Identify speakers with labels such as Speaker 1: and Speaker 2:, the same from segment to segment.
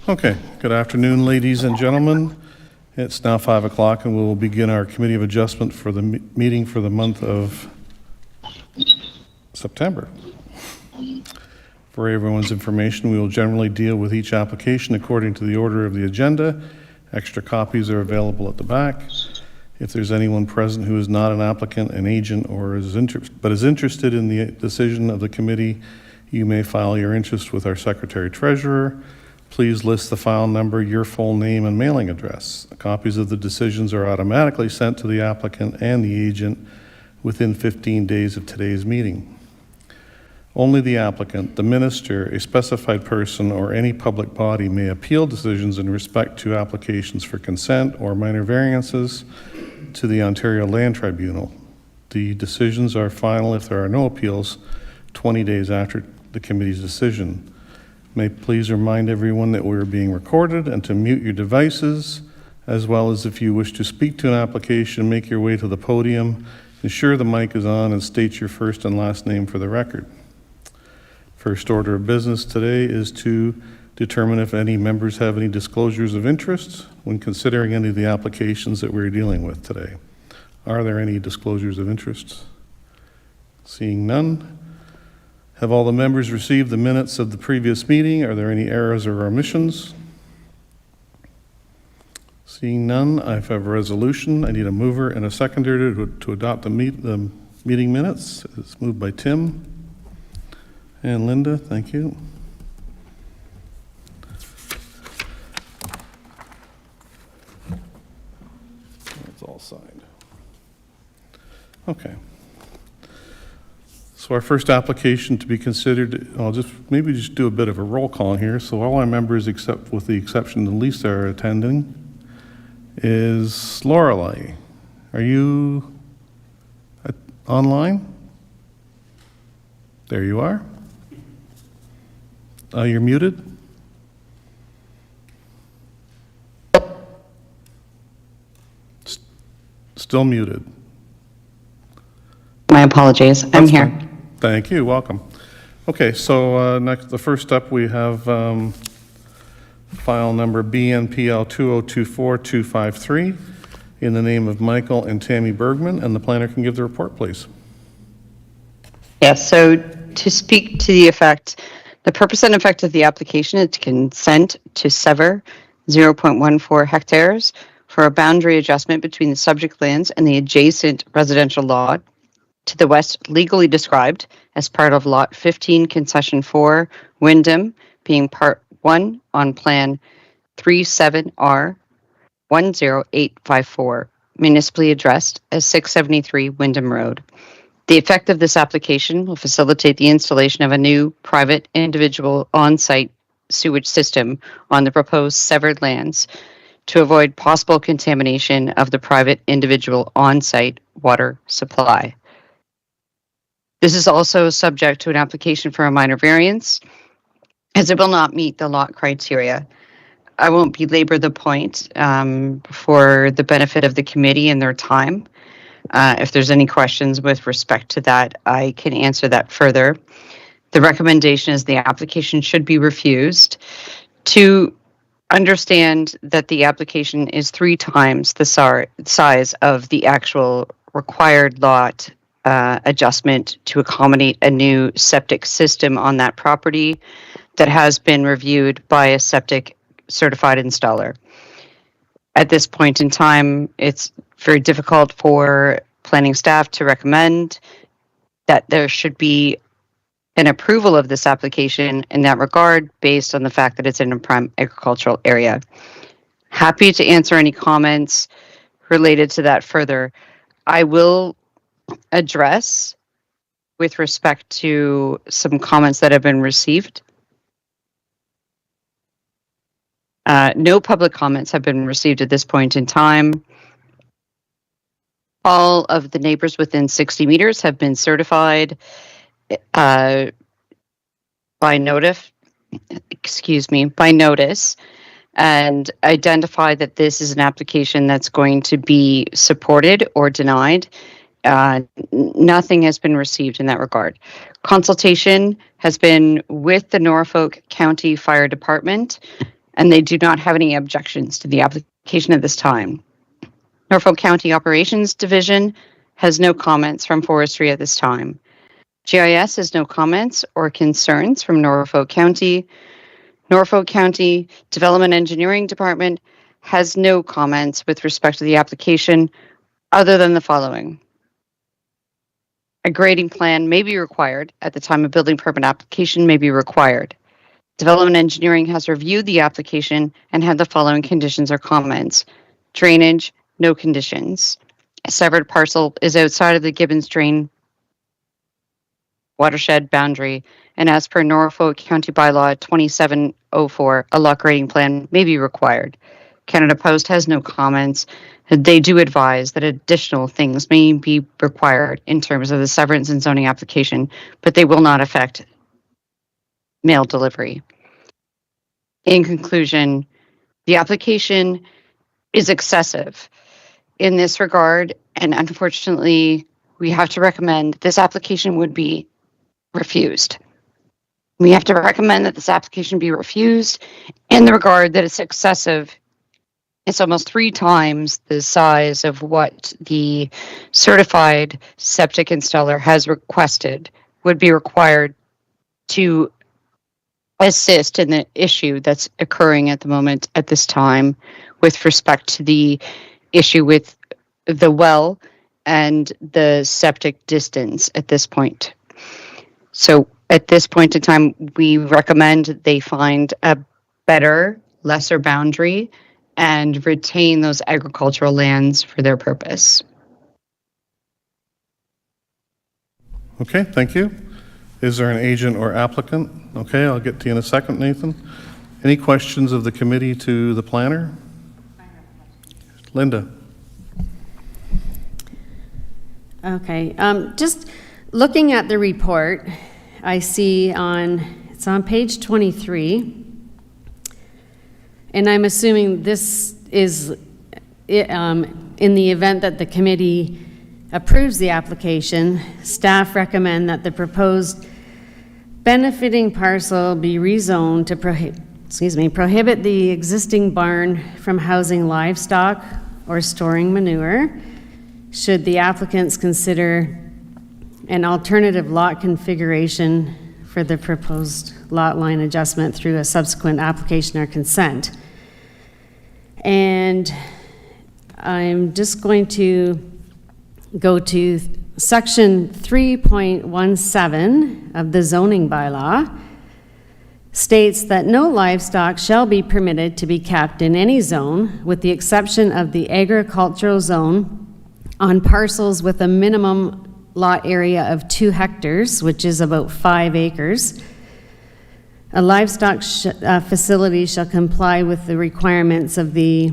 Speaker 1: Okay, good afternoon, ladies and gentlemen. It's now 5 o'clock and we will begin our Committee of Adjustment for the meeting for the month of September. For everyone's information, we will generally deal with each application according to the order of the agenda. Extra copies are available at the back. If there's anyone present who is not an applicant, an agent, or is interested in the decision of the committee, you may file your interest with our Secretary-Treasurer. Please list the file number, your full name, and mailing address. Copies of the decisions are automatically sent to the applicant and the agent within 15 days of today's meeting. Only the applicant, the minister, a specified person, or any public body may appeal decisions in respect to applications for consent or minor variances to the Ontario Land Tribunal. The decisions are final if there are no appeals 20 days after the committee's decision. May please remind everyone that we are being recorded and to mute your devices, as well as if you wish to speak to an application, make your way to the podium, ensure the mic is on, and state your first and last name for the record. First order of business today is to determine if any members have any disclosures of interest when considering any of the applications that we're dealing with today. Are there any disclosures of interest? Seeing none. Have all the members received the minutes of the previous meeting? Are there any errors or omissions? Seeing none, I have a resolution. I need a mover and a seconder to adopt the meeting minutes. It's moved by Tim and Linda. Thank you. It's all signed. Okay. So our first application to be considered, I'll just do a bit of a roll call here. So all our members, except with the exception of Lisa, are attending. Is Lorelei? Are you online? There you are. You're muted. Still muted.
Speaker 2: My apologies. I'm here.
Speaker 1: Fine. Thank you. Welcome. Okay, so next, the first up, we have file number BNPL 2024253 in the name of Michael and Tammy Bergman, and the planner can give the report, please.
Speaker 2: Yes, so to speak to the effect, the purpose and effect of the application is to consent to sever 0.14 hectares for a boundary adjustment between the subject lands and the adjacent residential lot to the west, legally described as part of Lot 15, Concession 4, Wyndham, being Part 1 on Plan 37R 10854, municipally addressed as 673 Wyndham Road. The effect of this application will facilitate the installation of a new private individual on-site sewage system on the proposed severed lands to avoid possible contamination of the private individual on-site water supply. This is also subject to an application for a minor variance, as it will not meet the lot criteria. I won't belabor the point for the benefit of the committee and their time. If there's any questions with respect to that, I can answer that further. The recommendation is the application should be refused. To understand that the application is 3 times the size of the actual required lot adjustment to accommodate a new septic system on that property that has been reviewed by a septic certified installer. At this point in time, it's very difficult for planning staff to recommend that there should be an approval of this application in that regard based on the fact that it's in a prime agricultural area. Happy to answer any comments related to that further. I will address with respect to some comments that have been received. No public comments have been received at this point in time. All of the neighbors within 60 meters have been certified by notice, and identify that this is an application that's going to be supported or denied. Nothing has been received in that regard. Consultation has been with the Norfolk County Fire Department and they do not have any objections to the application at this time. Norfolk County Operations Division has no comments from Forestry at this time. GIS has no comments or concerns from Norfolk County. Norfolk County Development Engineering Department has no comments with respect to the application other than the following. A grading plan may be required at the time a building permit application may be required. Development Engineering has reviewed the application and had the following conditions or comments. Drainage, no conditions. A severed parcel is outside of the Gibbons Drain watershed boundary, and as per Norfolk County Bylaw 2704, a lot grading plan may be required. Canada Post has no comments. They do advise that additional things may be required in terms of the severance and zoning application, but they will not affect mail delivery. In conclusion, the application is excessive in this regard, and unfortunately, we have to recommend this application would be refused. We have to recommend that this application be refused in the regard that it's excessive. It's almost 3 times the size of what the certified septic installer has requested would be required to assist in the issue that's occurring at the moment at this time with respect to the issue with the well and the septic distance at this point. So at this point in time, we recommend they find a better, lesser boundary and retain those agricultural lands for their purpose.
Speaker 1: Okay, thank you. Is there an agent or applicant? Okay, I'll get to you in a second, Nathan. Any questions of the committee to the planner? Linda.
Speaker 3: Okay, just looking at the report, I see it's on page 23, and I'm assuming this is in the event that the committee approves the application, staff recommend that the proposed benefiting parcel be rezoned to prohibit the existing barn from housing livestock or storing manure. Should the applicants consider an alternative lot configuration for the proposed lot line adjustment through a subsequent application or consent. And I'm just going to go to section 3.17 of the zoning bylaw. States that no livestock shall be permitted to be kept in any zone with the exception of the agricultural zone on parcels with a minimum lot area of 2 hectares, which is about 5 acres. A livestock facility shall comply with the requirements of the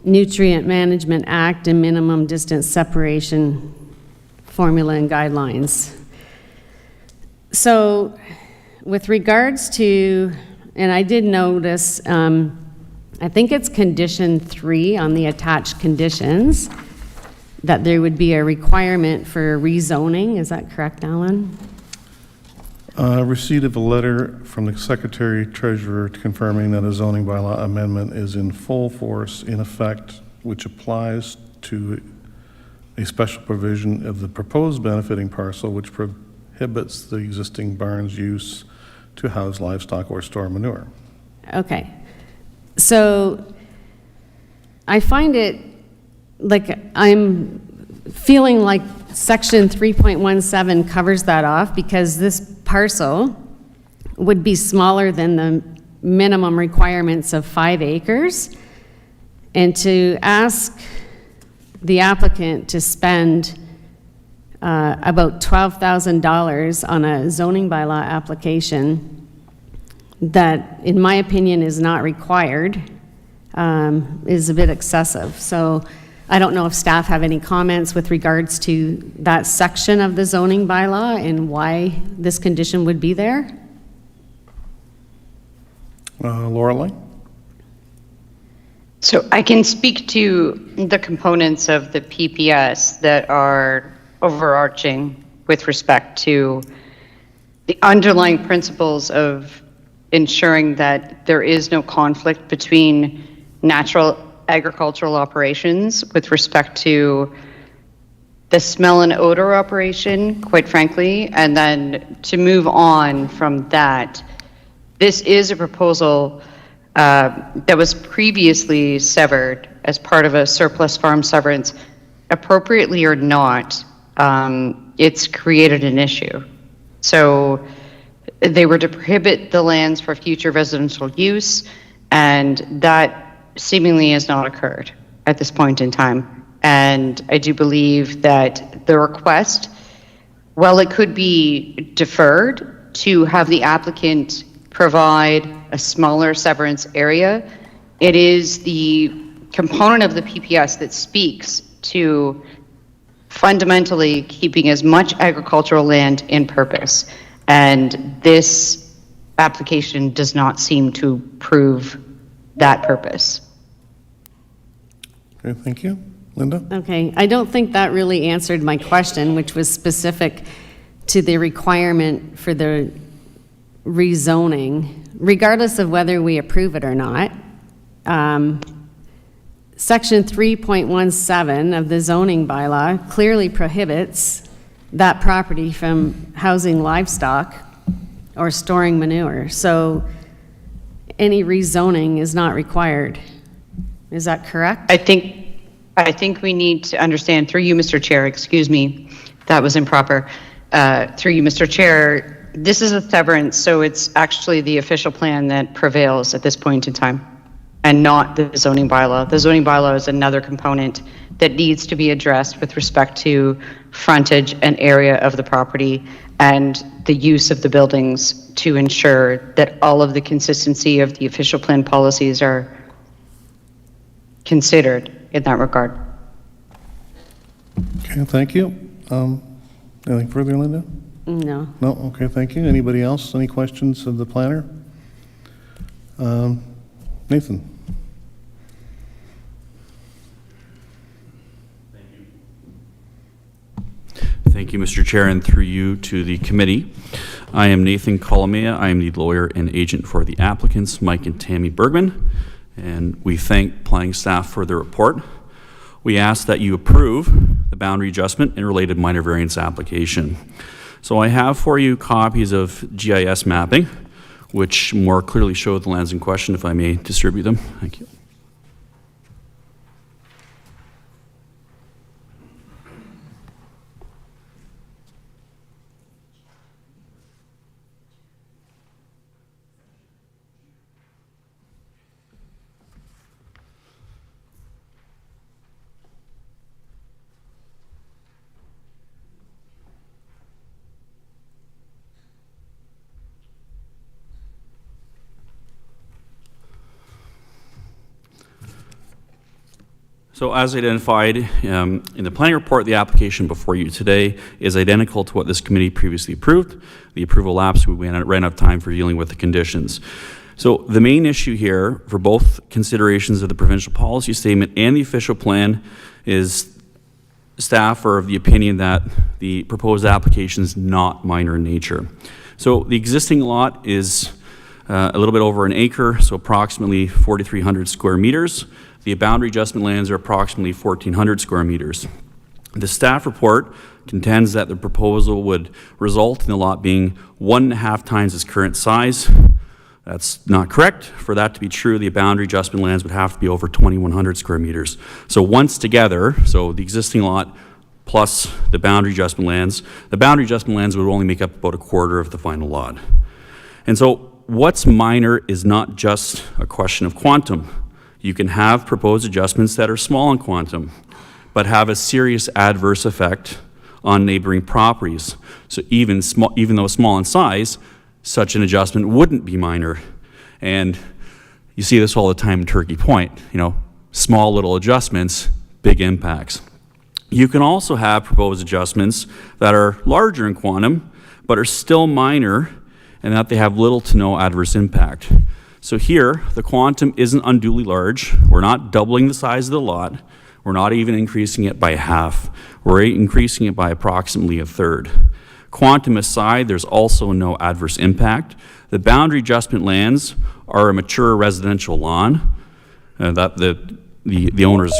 Speaker 3: Nutrient Management Act and minimum distance separation formula and guidelines. So with regards to, and I did notice, I think it's condition 3 on the attached conditions, that there would be a requirement for rezoning. Is that correct, Alan?
Speaker 1: Receipt of a letter from the Secretary Treasurer confirming that a zoning bylaw amendment is in full force in effect, which applies to a special provision of the proposed benefiting parcel, which prohibits the existing barn's use to house livestock or store manure.
Speaker 3: Okay. So I find it like I'm feeling like section 3.17 covers that off because this parcel would be smaller than the minimum requirements of 5 acres. And to ask the applicant to spend about $12,000 on a zoning bylaw application that, in my opinion, is not required is a bit excessive. So I don't know if staff have any comments with regards to that section of the zoning bylaw and why this condition would be there.
Speaker 1: Lorelei?
Speaker 2: So I can speak to the components of the PPS that are overarching with respect to the underlying principles of ensuring that there is no conflict between natural agricultural operations with respect to the smell and odor operation, quite frankly, and then to move on from that, this is a proposal that was previously severed as part of a surplus farm severance. Appropriately or not, it's created an issue. So they were to prohibit the lands for future residential use, and that seemingly has not occurred at this point in time. And I do believe that the request, while it could be deferred to have the applicant provide a smaller severance area, it is the component of the PPS that speaks to fundamentally keeping as much agricultural land in purpose. And this application does not seem to prove that purpose.
Speaker 1: Okay, thank you. Linda?
Speaker 3: Okay, I don't think that really answered my question, which was specific to the requirement for the rezoning, regardless of whether we approve it or not. Section 3.17 of the zoning bylaw clearly prohibits that property from housing livestock or storing manure. So any rezoning is not required. Is that correct?
Speaker 2: I think we need to understand, through you, Mr. Chair, excuse me, that was improper. Through you, Mr. Chair, this is a severance, so it's actually the official plan that prevails at this point in time, and not the zoning bylaw. The zoning bylaw is another component that needs to be addressed with respect to frontage and area of the property and the use of the buildings to ensure that all of the consistency of the official plan policies are considered in that regard.
Speaker 1: Okay, thank you. Anything further, Linda?
Speaker 3: No.
Speaker 1: No? Okay, thank you. Anybody else? Any questions of the planner? Nathan?
Speaker 4: Thank you, Mr. Chair, and through you to the committee. I am Nathan Colomea. I am the lawyer and agent for the applicants, Mike and Tammy Bergman, and we thank planning staff for their report. We ask that you approve the boundary adjustment and related minor variance application. So I have for you copies of GIS mapping, which more clearly show the lands in question, if I may distribute them. Thank you. So as identified in the planning report, the application before you today is identical to what this committee previously approved. The approval lapsed, we ran out of time for dealing with the conditions. So the main issue here for both considerations of the provincial policy statement and the official plan is staff are of the opinion that the proposed application is not minor in nature. So the existing lot is a little bit over an acre, so approximately 4,300 square meters. The boundary adjustment lands are approximately 1,400 square meters. The staff report contends that the proposal would result in the lot being 1.5 times its current size. That's not correct. For that to be true, the boundary adjustment lands would have to be over 2,100 square meters. So once together, so the existing lot plus the boundary adjustment lands would only make up about a quarter of the final lot. And so what's minor is not just a question of quantum. You can have proposed adjustments that are small in quantum, but have a serious adverse effect on neighboring properties. So even though small in size, such an adjustment wouldn't be minor. And you see this all the time in Turkey Point, small little adjustments, big impacts. You can also have proposed adjustments that are larger in quantum, but are still minor and that they have little to no adverse impact. So here, the quantum isn't unduly large. We're not doubling the size of the lot. We're not even increasing it by half. We're increasing it by approximately a third. Quantum aside, there's also no adverse impact. The boundary adjustment lands are a mature residential lawn that the owners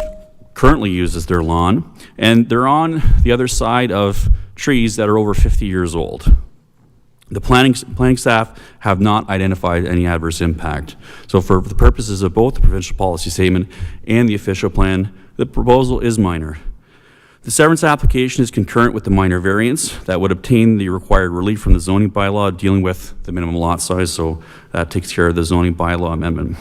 Speaker 4: currently use as their lawn, and they're on the other side of trees that are over 50 years old. The planning staff have not identified any adverse impact. So for the purposes of both the provincial policy statement and the official plan, the proposal is minor. The severance application is concurrent with the minor variance that would obtain the required relief from the zoning bylaw dealing with the minimum lot size, so that takes care of the zoning bylaw amendment.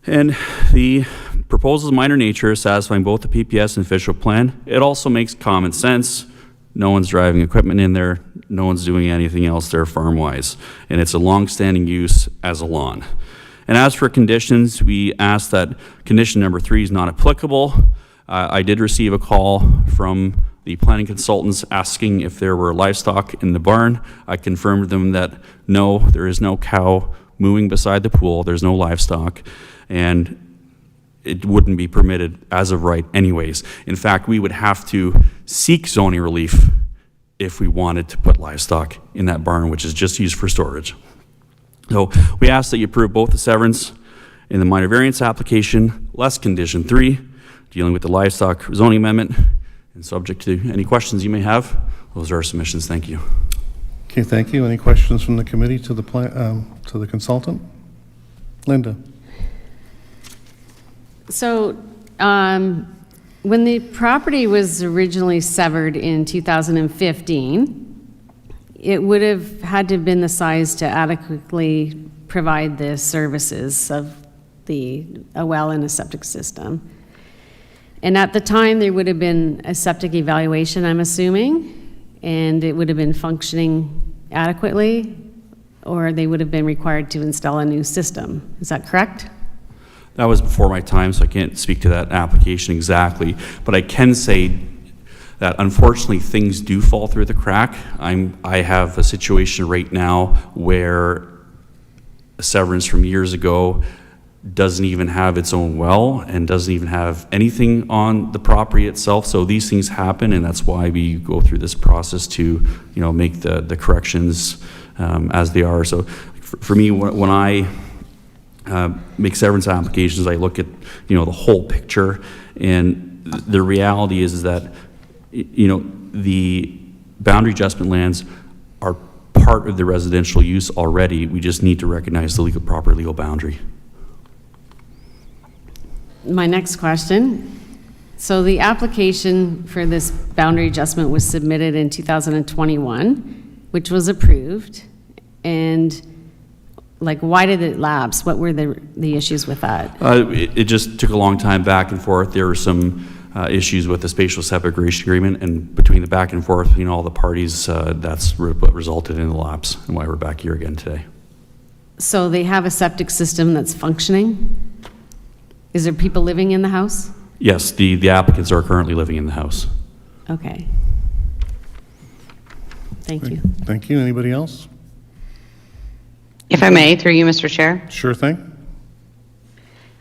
Speaker 4: And the proposal's minor nature is satisfying both the PPS and official plan. It also makes common sense. No one's driving equipment in there. No one's doing anything else there farm-wise. And it's a long-standing use as a lawn. And as for conditions, we ask that condition number 3 is not applicable. I did receive a call from the planning consultants asking if there were livestock in the barn. I confirmed them that no, there is no cow mooing beside the pool. There's no livestock. And it wouldn't be permitted as of right anyways. In fact, we would have to seek zoning relief if we wanted to put livestock in that barn, which is just used for storage. So we ask that you approve both the severance and the minor variance application, less condition 3, dealing with the livestock zoning amendment, and subject to any questions you may have. Those are our submissions. Thank you.
Speaker 1: Okay, thank you. Any questions from the committee to the consultant? Linda?
Speaker 3: So, when the property was originally severed in 2015, it would have had to have been the size to adequately provide the services of a well and a septic system. And at the time, there would have been a septic evaluation, I'm assuming, and it would have been functioning adequately, or they would have been required to install a new system. Is that correct?
Speaker 4: That was before my time, so I can't speak to that application exactly, but I can say that unfortunately things do fall through the crack. I have a situation right now where a severance from years ago doesn't even have its own well and doesn't even have anything on the property itself. So these things happen, and that's why we go through this process to, make the corrections as they are. So for me, when I make severance applications, I look at, the whole picture, and the reality is that, the boundary adjustment lands are part of the residential use already. We just need to recognize the proper legal boundary.
Speaker 3: My next question. So the application for this boundary adjustment was submitted in 2021, which was approved. And why did it lapse? What were the issues with that?
Speaker 4: It just took a long time back and forth. There were some issues with the spatial separation agreement, and between the back and forth, all the parties, that's what resulted in the lapse and why we're back here again today.
Speaker 3: So they have a septic system that's functioning? Is there people living in the house?
Speaker 4: Yes, the applicants are currently living in the house.
Speaker 3: Okay. Thank you.
Speaker 1: Thank you. Anybody else?
Speaker 2: If I may, through you, Mr. Chair.
Speaker 1: Sure thing.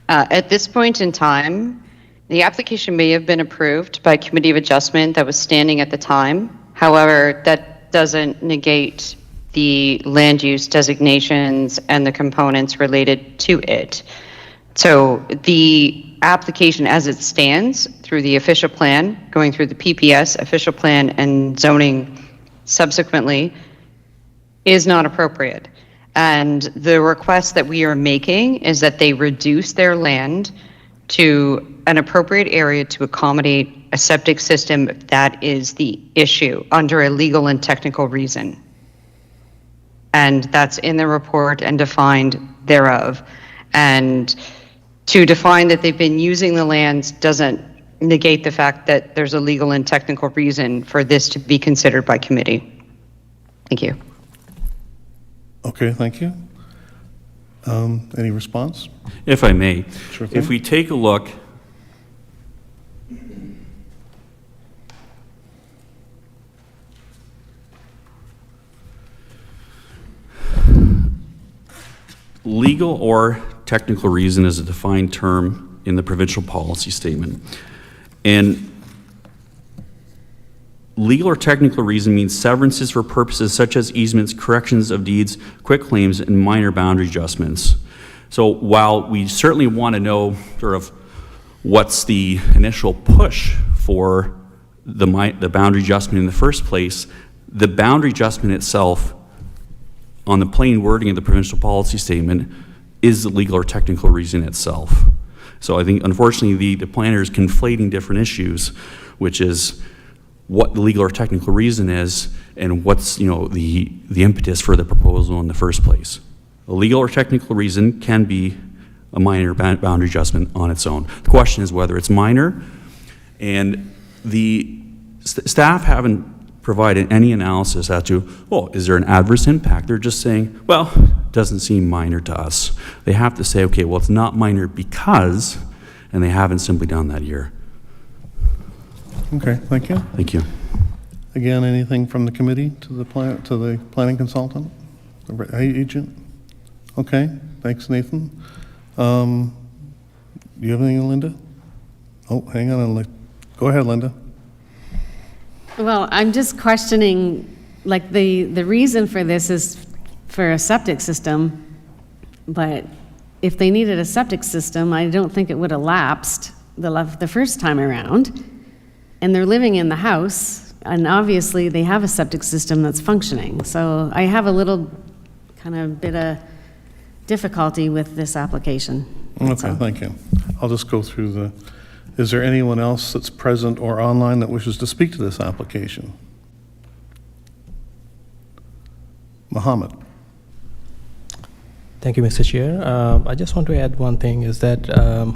Speaker 2: At this point in time, the application may have been approved by Committee of Adjustment that was standing at the time. However, that doesn't negate the land use designations and the components related to it. So the application as it stands through the official plan, going through the PPS, official plan, and zoning subsequently, is not appropriate. And the request that we are making is that they reduce their land to an appropriate area to accommodate a septic system if that is the issue under a legal and technical reason. And that's in the report and defined thereof. And to define that they've been using the lands doesn't negate the fact that there's a legal and technical reason for this to be considered by committee. Thank you.
Speaker 1: Okay, thank you. Any response?
Speaker 4: If I may,
Speaker 1: Sure thing.
Speaker 4: if we take a look legal or technical reason is a defined term in the provincial policy statement. And legal or technical reason means severances for purposes such as easements, corrections of deeds, quit claims, and minor boundary adjustments. So while we certainly want to know sort of what's the initial push for the boundary adjustment in the first place, the boundary adjustment itself, on the plain wording of the provincial policy statement, is the legal or technical reason itself. So I think, unfortunately, the planner is conflating different issues, which is what the legal or technical reason is and what's, the impetus for the proposal in the first place. A legal or technical reason can be a minor boundary adjustment on its own. The question is whether it's minor, and the staff haven't provided any analysis as to, is there an adverse impact? They're just saying, well, it doesn't seem minor to us. They have to say, okay, well, it's not minor because, and they haven't simply done that here.
Speaker 1: Okay, thank you.
Speaker 4: Thank you.
Speaker 1: Again, anything from the committee to the planning consultant, the agent? Okay, thanks, Nathan. Do you have anything, Linda? Oh, hang on. Go ahead, Linda.
Speaker 3: Well, I'm just questioning, like, the reason for this is for a septic system, but if they needed a septic system, I don't think it would have lapsed the first time around. And they're living in the house, and obviously they have a septic system that's functioning. So I have a little kind of bit of difficulty with this application.
Speaker 1: Okay, thank you. I'll just go through is there anyone else that's present or online that wishes to speak to this application? Mohammed.
Speaker 5: Thank you, Mr. Chair. I just want to add one thing, is that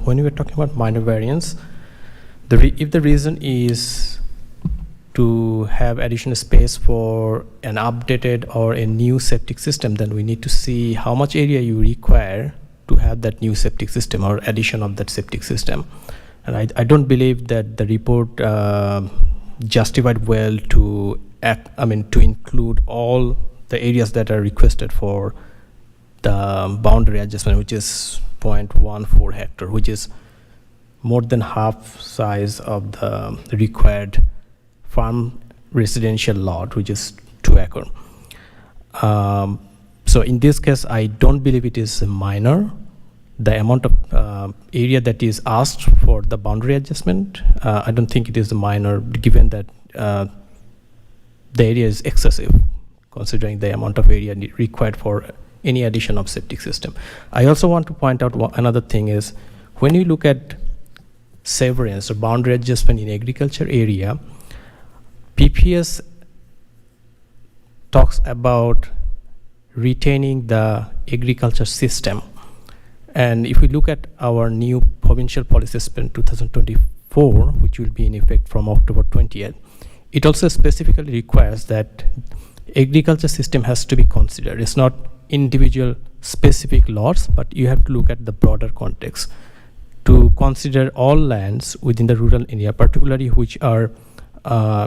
Speaker 5: when we were talking about minor variance, if the reason is to have additional space for an updated or a new septic system, then we need to see how much area you require to have that new septic system or addition of that septic system. And I don't believe that the report justified well to include all the areas that are requested for the boundary adjustment, which is 0.14 hectare, which is more than half size of the required farm residential lot, which is 2 acre. So in this case, I don't believe it is minor. The amount of area that is asked for the boundary adjustment, I don't think it is minor, given that the area is excessive, considering the amount of area required for any addition of septic system. I also want to point out another thing is, when you look at severance or boundary adjustment in agriculture area, PPS talks about retaining the agriculture system. And if we look at our new provincial policy statement 2024, which will be in effect from October 20th, it also specifically requires that agriculture system has to be considered. It's not individual specific lots, but you have to look at the broader context to consider all lands within the rural area, particularly which are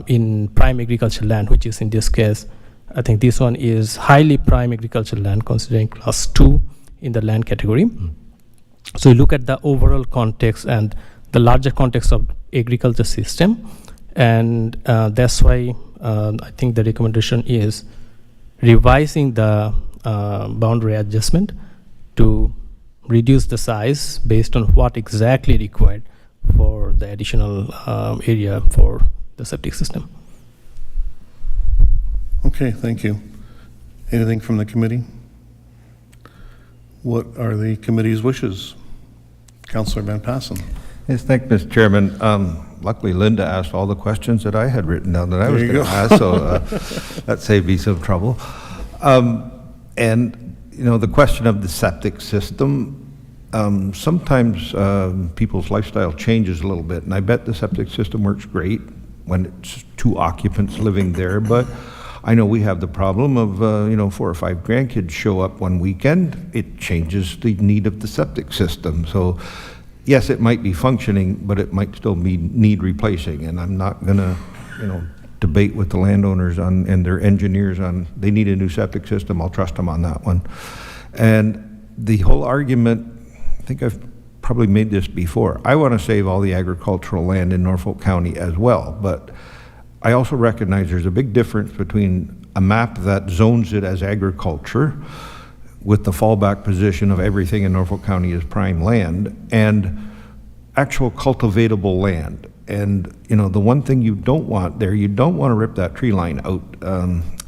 Speaker 5: in prime agriculture land, which is in this case, I think this one is highly prime agricultural land, considering class 2 in the land category. So you look at the overall context and the larger context of agriculture system, and that's why I think the recommendation is revising the boundary adjustment to reduce the size based on what exactly required for the additional area for the septic system.
Speaker 1: Okay, thank you. Anything from the committee? What are the committee's wishes? Councillor Van Passen.
Speaker 6: Yes, thank you, Mr. Chairman. Luckily, Linda asked all the questions that I had written down that I was
Speaker 1: There you
Speaker 6: going to ask, so that saved me some trouble. And, the question of the septic system, sometimes people's lifestyle changes a little bit, and I bet the septic system works great when it's 2 occupants living there, but I know we have the problem of, 4 or 5 grandkids show up one weekend. It changes the need of the septic system. So, yes, it might be functioning, but it might still need replacing. And I'm not going to, debate with the landowners and their engineers on they need a new septic system. I'll trust them on that one. And the whole argument, I think I've probably made this before. I want to save all the agricultural land in Norfolk County as well, but I also recognize there's a big difference between a map that zones it as agriculture with the fallback position of everything in Norfolk County is prime land and actual cultivatable land. And, you know, the one thing you don't want there, you don't want to rip that tree line out.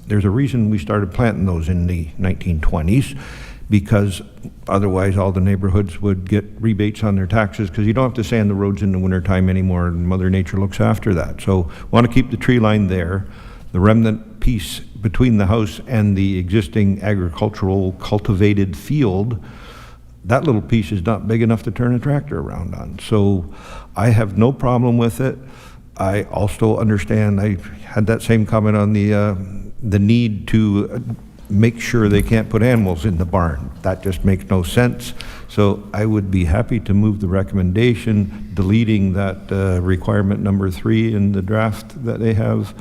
Speaker 6: There's a reason we started planting those in the 1920s, because otherwise all the neighborhoods would get rebates on their taxes, because you don't have to sand the roads in the wintertime anymore, and Mother Nature looks after that. So want to keep the tree line there. The remnant piece between the house and the existing agricultural cultivated field, that little piece is not big enough to turn a tractor around on. So I have no problem with it. I also understand, I had that same comment on the need to make sure they can't put animals in the barn. That just makes no sense. So I would be happy to move the recommendation, deleting that requirement number 3 in the draft that they have.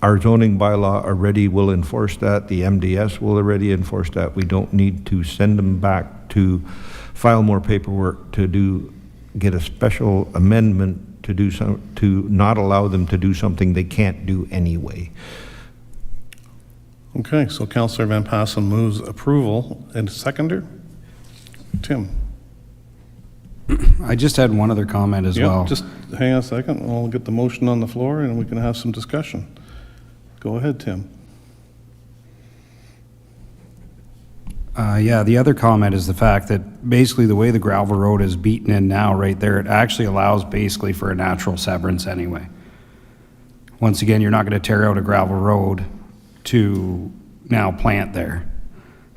Speaker 6: Our zoning bylaw already will enforce that. The MDS will already enforce that. We don't need to send them back to file more paperwork to get a special amendment to do to not allow them to do something they can't do anyway.
Speaker 1: Okay, so Councillor Van Passen moves approval, and seconder? Tim?
Speaker 7: I just had one other comment as well.
Speaker 1: Just hang on a second, we'll get the motion on the floor and we can have some discussion. Go ahead, Tim.
Speaker 7: Yeah, the other comment is the fact that basically the way the gravel road is beaten in now, right there, it actually allows basically for a natural severance anyway. Once again, you're not going to tear out a gravel road to now plant there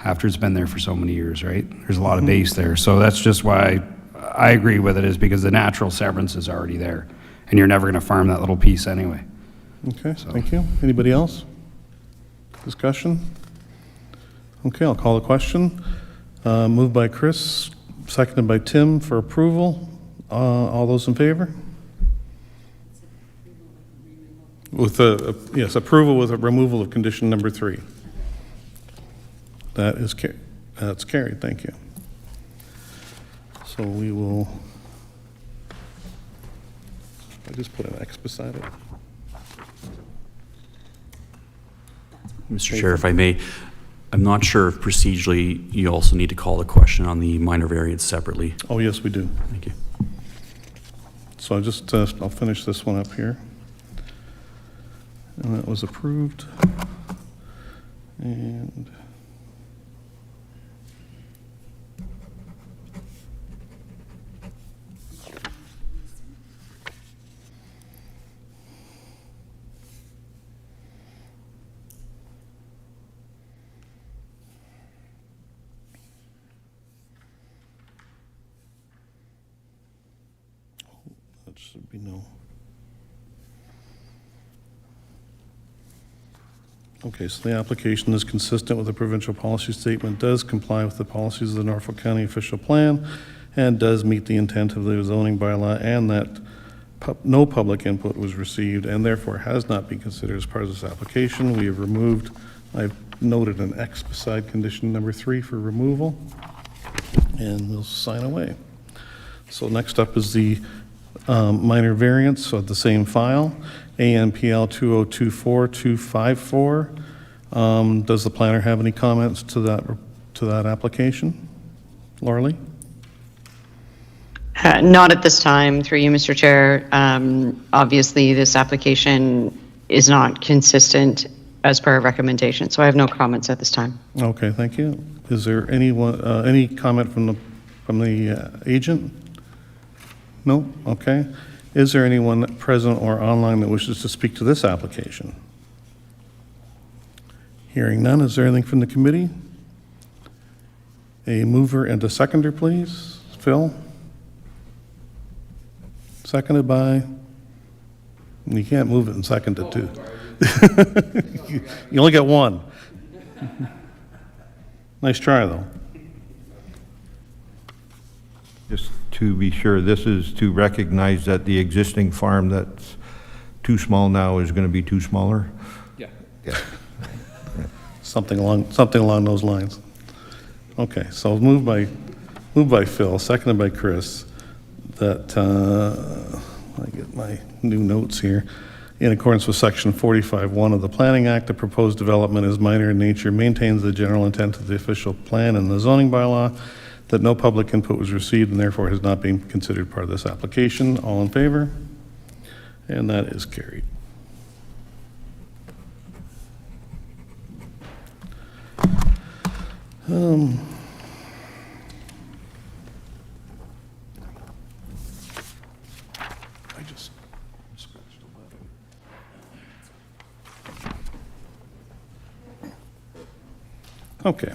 Speaker 7: after it's been there for so many years, right? There's a lot of base there. So that's just why I agree with it, is because the natural severance is already there and you're never going to farm that little piece anyway.
Speaker 1: Okay, thank you. Anybody else? Discussion? Okay, I'll call the question. Moved by Chris, seconded by Tim for approval. All those in favor? With yes, approval with a removal of condition number 3. That is that's carried. Thank you. So we will. I just put an X beside it.
Speaker 4: Mr. Chair, if I may, I'm not sure if procedurally you also need to call the question on the minor variance separately.
Speaker 1: Oh, yes, we do.
Speaker 4: Thank you.
Speaker 1: So I'll finish this one up here. And that was approved. And that should be no. Okay, so the application is consistent with the provincial policy statement, does comply with the policies of the Norfolk County official plan, and does meet the intent of the zoning bylaw, and that no public input was received and therefore has not been considered as part of this application. We have removed, I've noted an X beside condition number 3 for removal, and we'll sign away. So next up is the minor variance of the same file, ANPL 2024254. Does the planner have any comments to that application? Laura Lee?
Speaker 2: Not at this time, through you, Mr. Chair. Obviously, this application is not consistent as per our recommendation, so I have no comments at this time.
Speaker 1: Okay, thank you. Is there any comment from the agent? No? Okay. Is there anyone present or online that wishes to speak to this application? Hearing none, is there anything from the committee? A mover and a seconder, please. Phil? Seconded by? You can't move it and second it too. You only get one. Nice try, though.
Speaker 6: Just to be sure, this is to recognize that the existing farm that's too small now is going to be too smaller?
Speaker 7: Yeah.
Speaker 6: Yeah.
Speaker 1: Something along those lines. Okay, so moved by Phil, seconded by Chris, that I get my new notes here. In accordance with Section 45(1) of the Planning Act, the proposed development is minor in nature, maintains the general intent of the official plan and the zoning bylaw, that no public input was received and therefore has not been considered part of this application. All in favor? And that is carried. I just scratched a letter. Okay.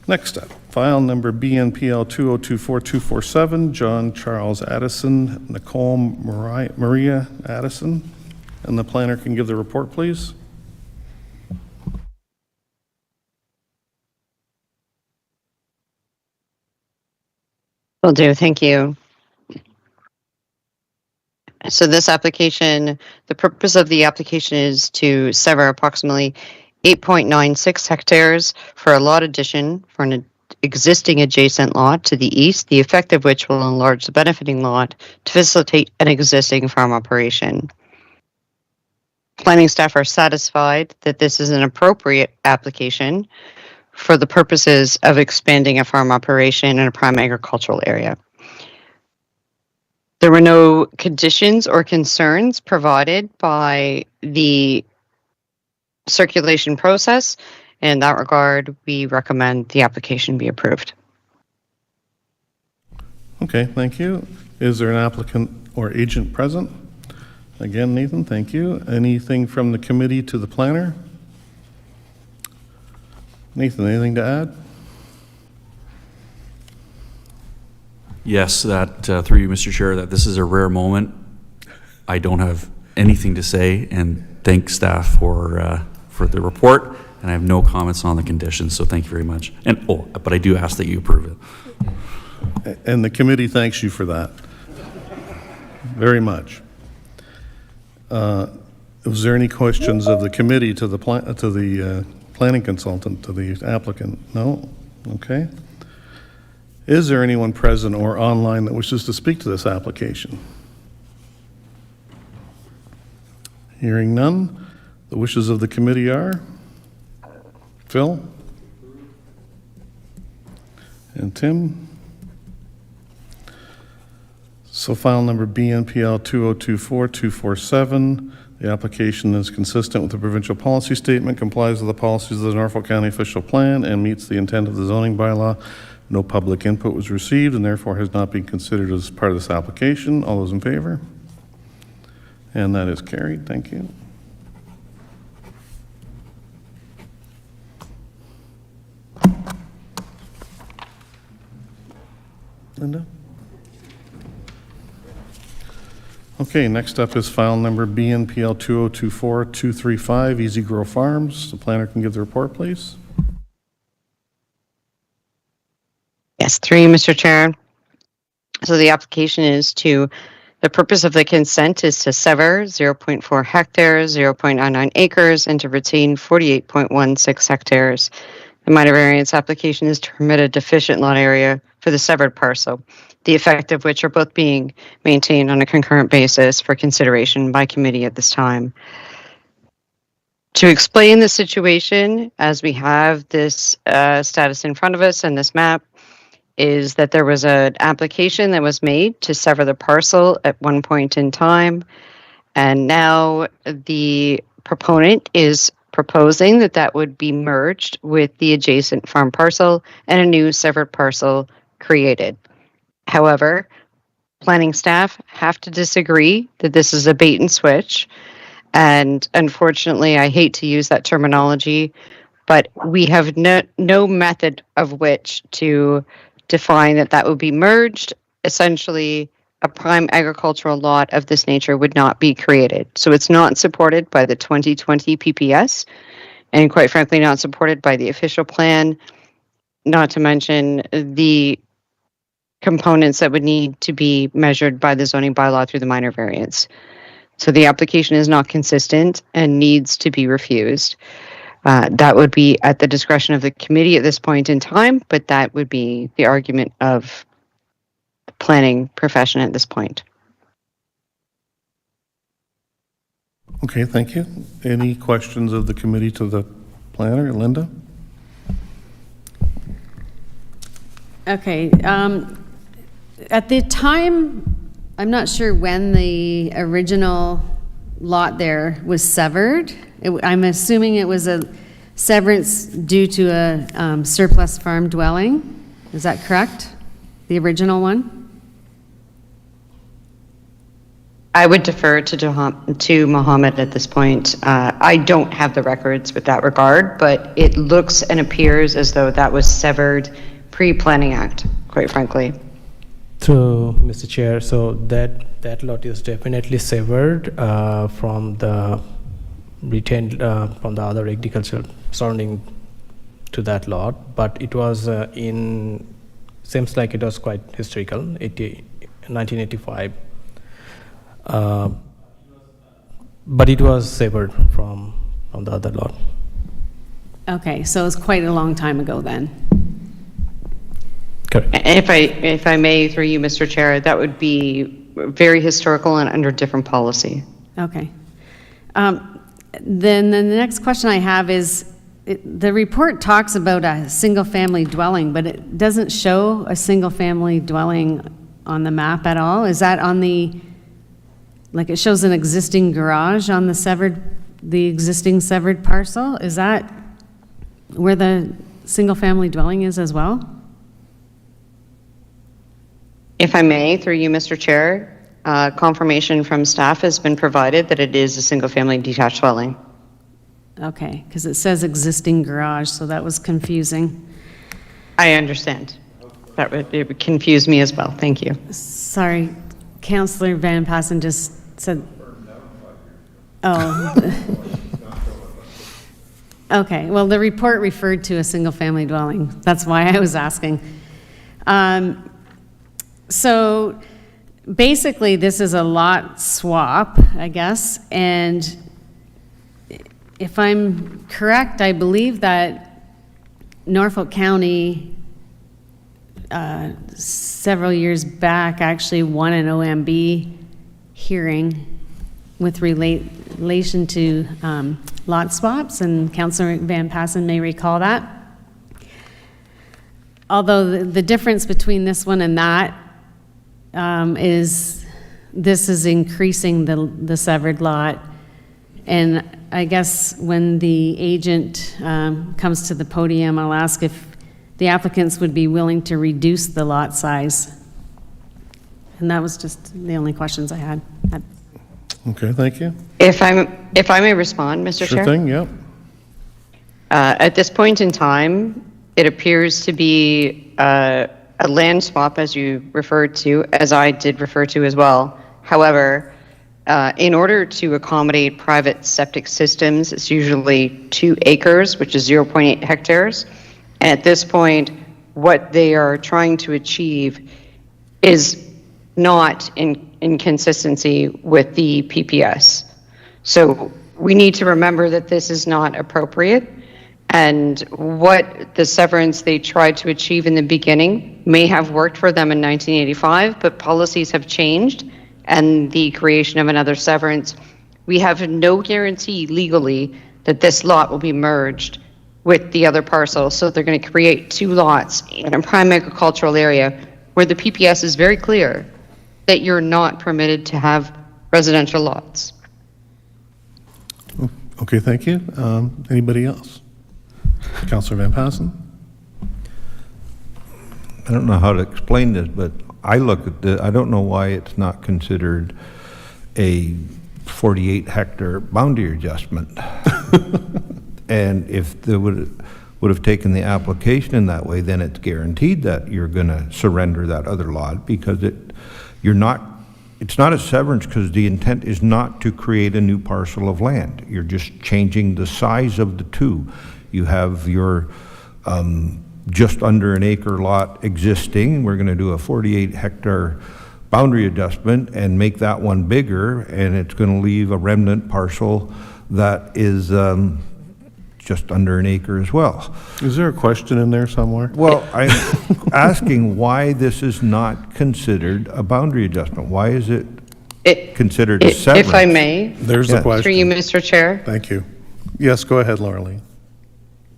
Speaker 1: Next up, file number BNPL 2024247, John Charles Addison, Nicole Maria Addison. And the planner can give the report, please.
Speaker 2: Will do. Thank you. So this application, the purpose of the application is to sever approximately 8.96 hectares for a lot addition for an existing adjacent lot to the east, the effect of which will enlarge the benefiting lot to facilitate an existing farm operation. Planning staff are satisfied that this is an appropriate application for the purposes of expanding a farm operation in a prime agricultural area. There were no conditions or concerns provided by the circulation process. In that regard, we recommend the application be approved.
Speaker 1: Okay, thank you. Is there an applicant or agent present? Again, Nathan, thank you. Anything from the committee to the planner? Nathan, anything to add?
Speaker 4: Yes, that through you, Mr. Chair, that this is a rare moment. I don't have anything to say, and thank staff for the report, and I have no comments on the conditions, so thank you very much. And but I do ask that you approve it.
Speaker 1: And the committee thanks you for that very much. Was there any questions of the committee to the planning consultant, to the applicant? No? Okay. Is there anyone present or online that wishes to speak to this application? Hearing none, the wishes of the committee are? Phil? And Tim? So file number BNPL 2024247, the application is consistent with the provincial policy statement, complies with the policies of the Norfolk County official plan, and meets the intent of the zoning bylaw. No public input was received and therefore has not been considered as part of this application. All those in favor? And that is carried. Thank you. Linda? Okay, next up is file number BNPL 2024235, Easy Grow Farms. The planner can give the report, please.
Speaker 2: Yes, through you, Mr. Chair. So the application is the purpose of the consent is to sever 0.4 hectares, 0.99 acres, and to retain 48.16 hectares. The minor variance application is to permit a deficient lot area for the severed parcel, the effect of which are both being maintained on a concurrent basis for consideration by committee at this time. To explain the situation, as we have this status in front of us and this map, is that there was an application that was made to sever the parcel at one point in time, and now the proponent is proposing that that would be merged with the adjacent farm parcel and a new severed parcel created. However, planning staff have to disagree that this is a bait and switch, and unfortunately, I hate to use that terminology, but we have no method of which to define that would be merged. Essentially, a prime agricultural lot of this nature would not be created. So it's not supported by the 2020 PPS, and quite frankly, not supported by the official plan, not to mention the components that would need to be measured by the zoning bylaw through the minor variance. So the application is not consistent and needs to be refused. That would be at the discretion of the committee at this point in time, but that would be the argument of the planning profession at this point.
Speaker 1: Okay, thank you. Any questions of the committee to the planner? Linda?
Speaker 3: Okay, at the time, I'm not sure when the original lot there was severed. I'm assuming it was a severance due to a surplus farm dwelling. Is that correct? The original one?
Speaker 2: I would defer to Mohammed at this point. I don't have the records with that regard, but it looks and appears as though that was severed pre-Planning Act, quite frankly.
Speaker 5: So, Mr. Chair, so that lot is definitely severed from the retained, from the other agriculture surrounding to that lot, but it was seems like it was quite historical, 1985. But it was severed from the other lot.
Speaker 3: Okay, so it's quite a long time ago then.
Speaker 5: Correct.
Speaker 2: If I may, through you, Mr. Chair, that would be very historical and under different policy.
Speaker 3: Okay. Then the next question I have is, the report talks about a single-family dwelling, but it doesn't show a single-family dwelling on the map at all. Is that on the, like it shows an existing garage on the existing severed parcel? Is that where the single-family dwelling is as well?
Speaker 2: If I may, through you, Mr. Chair, confirmation from staff has been provided that it is a single-family detached dwelling.
Speaker 3: Okay, because it says existing garage, so that was confusing.
Speaker 2: I understand. It would confuse me as well. Thank you.
Speaker 3: Sorry, Councillor Van Passen just said. Oh. Okay, well, the report referred to a single-family dwelling. That's why I was asking. So basically, this is a lot swap, I guess, and if I'm correct, I believe that Norfolk County several years back actually won an OMB hearing with relation to lot swaps, and Councillor Van Passen may recall that. Although the difference between this one and that is this is increasing the severed lot, and I guess when the agent comes to the podium, I'll ask if the applicants would be willing to reduce the lot size. And that was just the only questions I had.
Speaker 1: Okay, thank you.
Speaker 2: If I may respond, Mr.
Speaker 1: Sure
Speaker 2: Chair?
Speaker 1: thing, yep.
Speaker 2: At this point in time, it appears to be a land swap, as you referred to, as I did refer to as well. However, in order to accommodate private septic systems, it's usually 2 acres, which is 0.8 hectares. And at this point, what they are trying to achieve is not in consistency with the PPS. So we need to remember that this is not appropriate, and what the severance they tried to achieve in the beginning may have worked for them in 1985, but policies have changed, and the creation of another severance, we have no guarantee legally that this lot will be merged with the other parcel. So they're going to create 2 lots in a prime agricultural area where the PPS is very clear that you're not permitted to have residential lots.
Speaker 1: Okay, thank you. Anybody else? Councillor Van Passen?
Speaker 6: I don't know how to explain this, but I look at the, I don't know why it's not considered a 48 hectare boundary adjustment. And if they would have taken the application in that way, then it's guaranteed that you're going to surrender that other lot, because it's not a severance, because the intent is not to create a new parcel of land. You're just changing the size of the 2. You have your just under an acre lot existing. We're going to do a 48 hectare boundary adjustment and make that one bigger, and it's going to leave a remnant parcel that is just under an acre as well.
Speaker 1: Is there a question in there somewhere?
Speaker 6: Well, I'm asking why this is not considered a boundary adjustment. Why is it considered a severance.
Speaker 2: If I may,
Speaker 1: There's the
Speaker 6: Yes.
Speaker 2: through you,
Speaker 1: question.
Speaker 2: Mr. Chair,
Speaker 1: Thank you. Yes, go ahead, Laura Lee.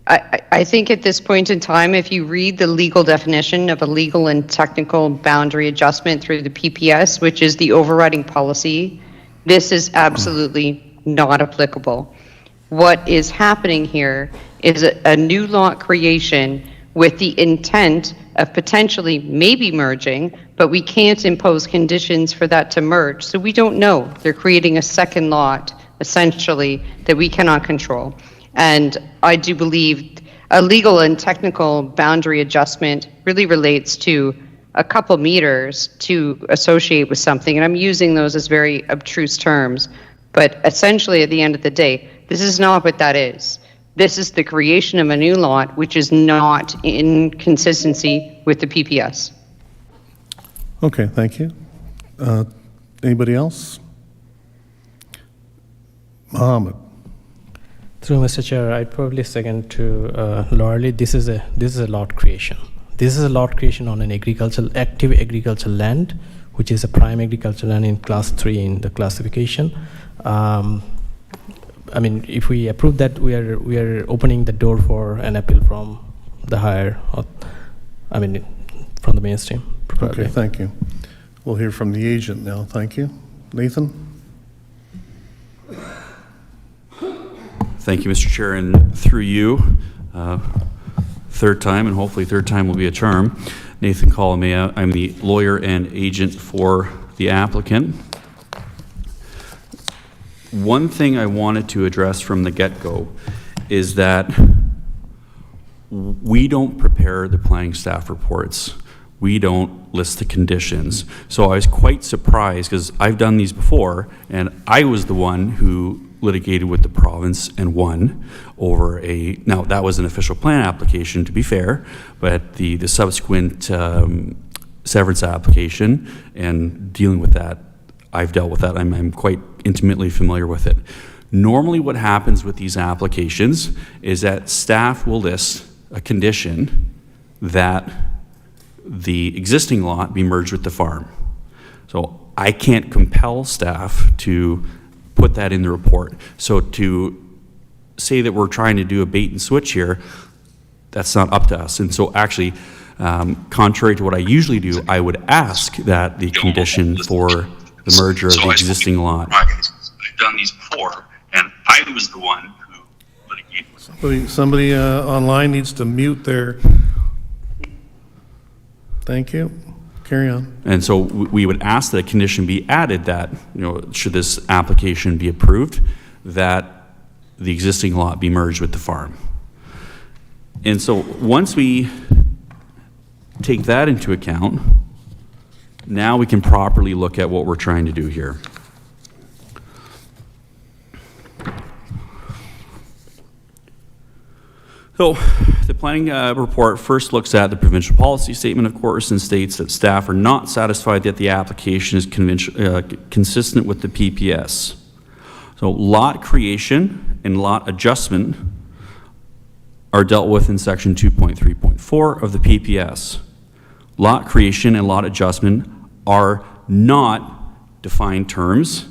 Speaker 2: I think at this point in time, if you read the legal definition of a legal and technical boundary adjustment through the PPS, which is the overriding policy, this is absolutely not applicable. What is happening here is a new lot creation with the intent of potentially maybe merging, but we can't impose conditions for that to merge. So we don't know. They're creating a second lot, essentially, that we cannot control. And I do believe a legal and technical boundary adjustment really relates to a couple meters to associate with something. And I'm using those as very obtruse terms. But essentially, at the end of the day, this is not what that is. This is the creation of a new lot, which is not in consistency with the PPS.
Speaker 1: Okay, thank you. Anybody else? Mohammed?
Speaker 5: Through Mr. Chair, I'd probably second to Laura Lee. This is a lot creation. This is a lot creation on an active agricultural land, which is a prime agricultural land in class 3 in the classification. I mean, if we approve that, we are opening the door for an appeal from the higher, from the mainstream. Probably.
Speaker 1: Okay, thank you. We'll hear from the agent now. Thank you. Nathan?
Speaker 4: Thank you, Mr. Chair, and through you, third time, and hopefully third time will be a charm. Nathan Colomea, I'm the lawyer and agent for the applicant. One thing I wanted to address from the get-go is that we don't prepare the planning staff reports. We don't list the conditions. So I was quite surprised because I've done these before, and I was the one who litigated with the province and won over now that was an official plan application, to be fair, but the subsequent severance application and dealing with that, I've dealt with that. I'm quite intimately familiar with it. Normally what happens with these applications is that staff will list a condition that the existing lot be merged with the farm. So I can't compel staff to put that in the report. So to say that we're trying to do a bait and switch here, that's not up to us. And so actually, contrary to what I usually do, I would ask that the condition for the merger of the existing lot.
Speaker 8: I've done these before, and I was the one who litigated.
Speaker 1: Somebody online needs to mute their... Thank you. Carry on.
Speaker 4: And so we would ask that a condition be added that, should this application be approved, that the existing lot be merged with the farm. And so once we take that into account, now we can properly look at what we're trying to do here. So the planning report first looks at the provincial policy statement, of course, and states that staff are not satisfied that the application is consistent with the PPS. So lot creation and lot adjustment are dealt with in section 2.3.4 of the PPS. Lot creation and lot adjustment are not defined terms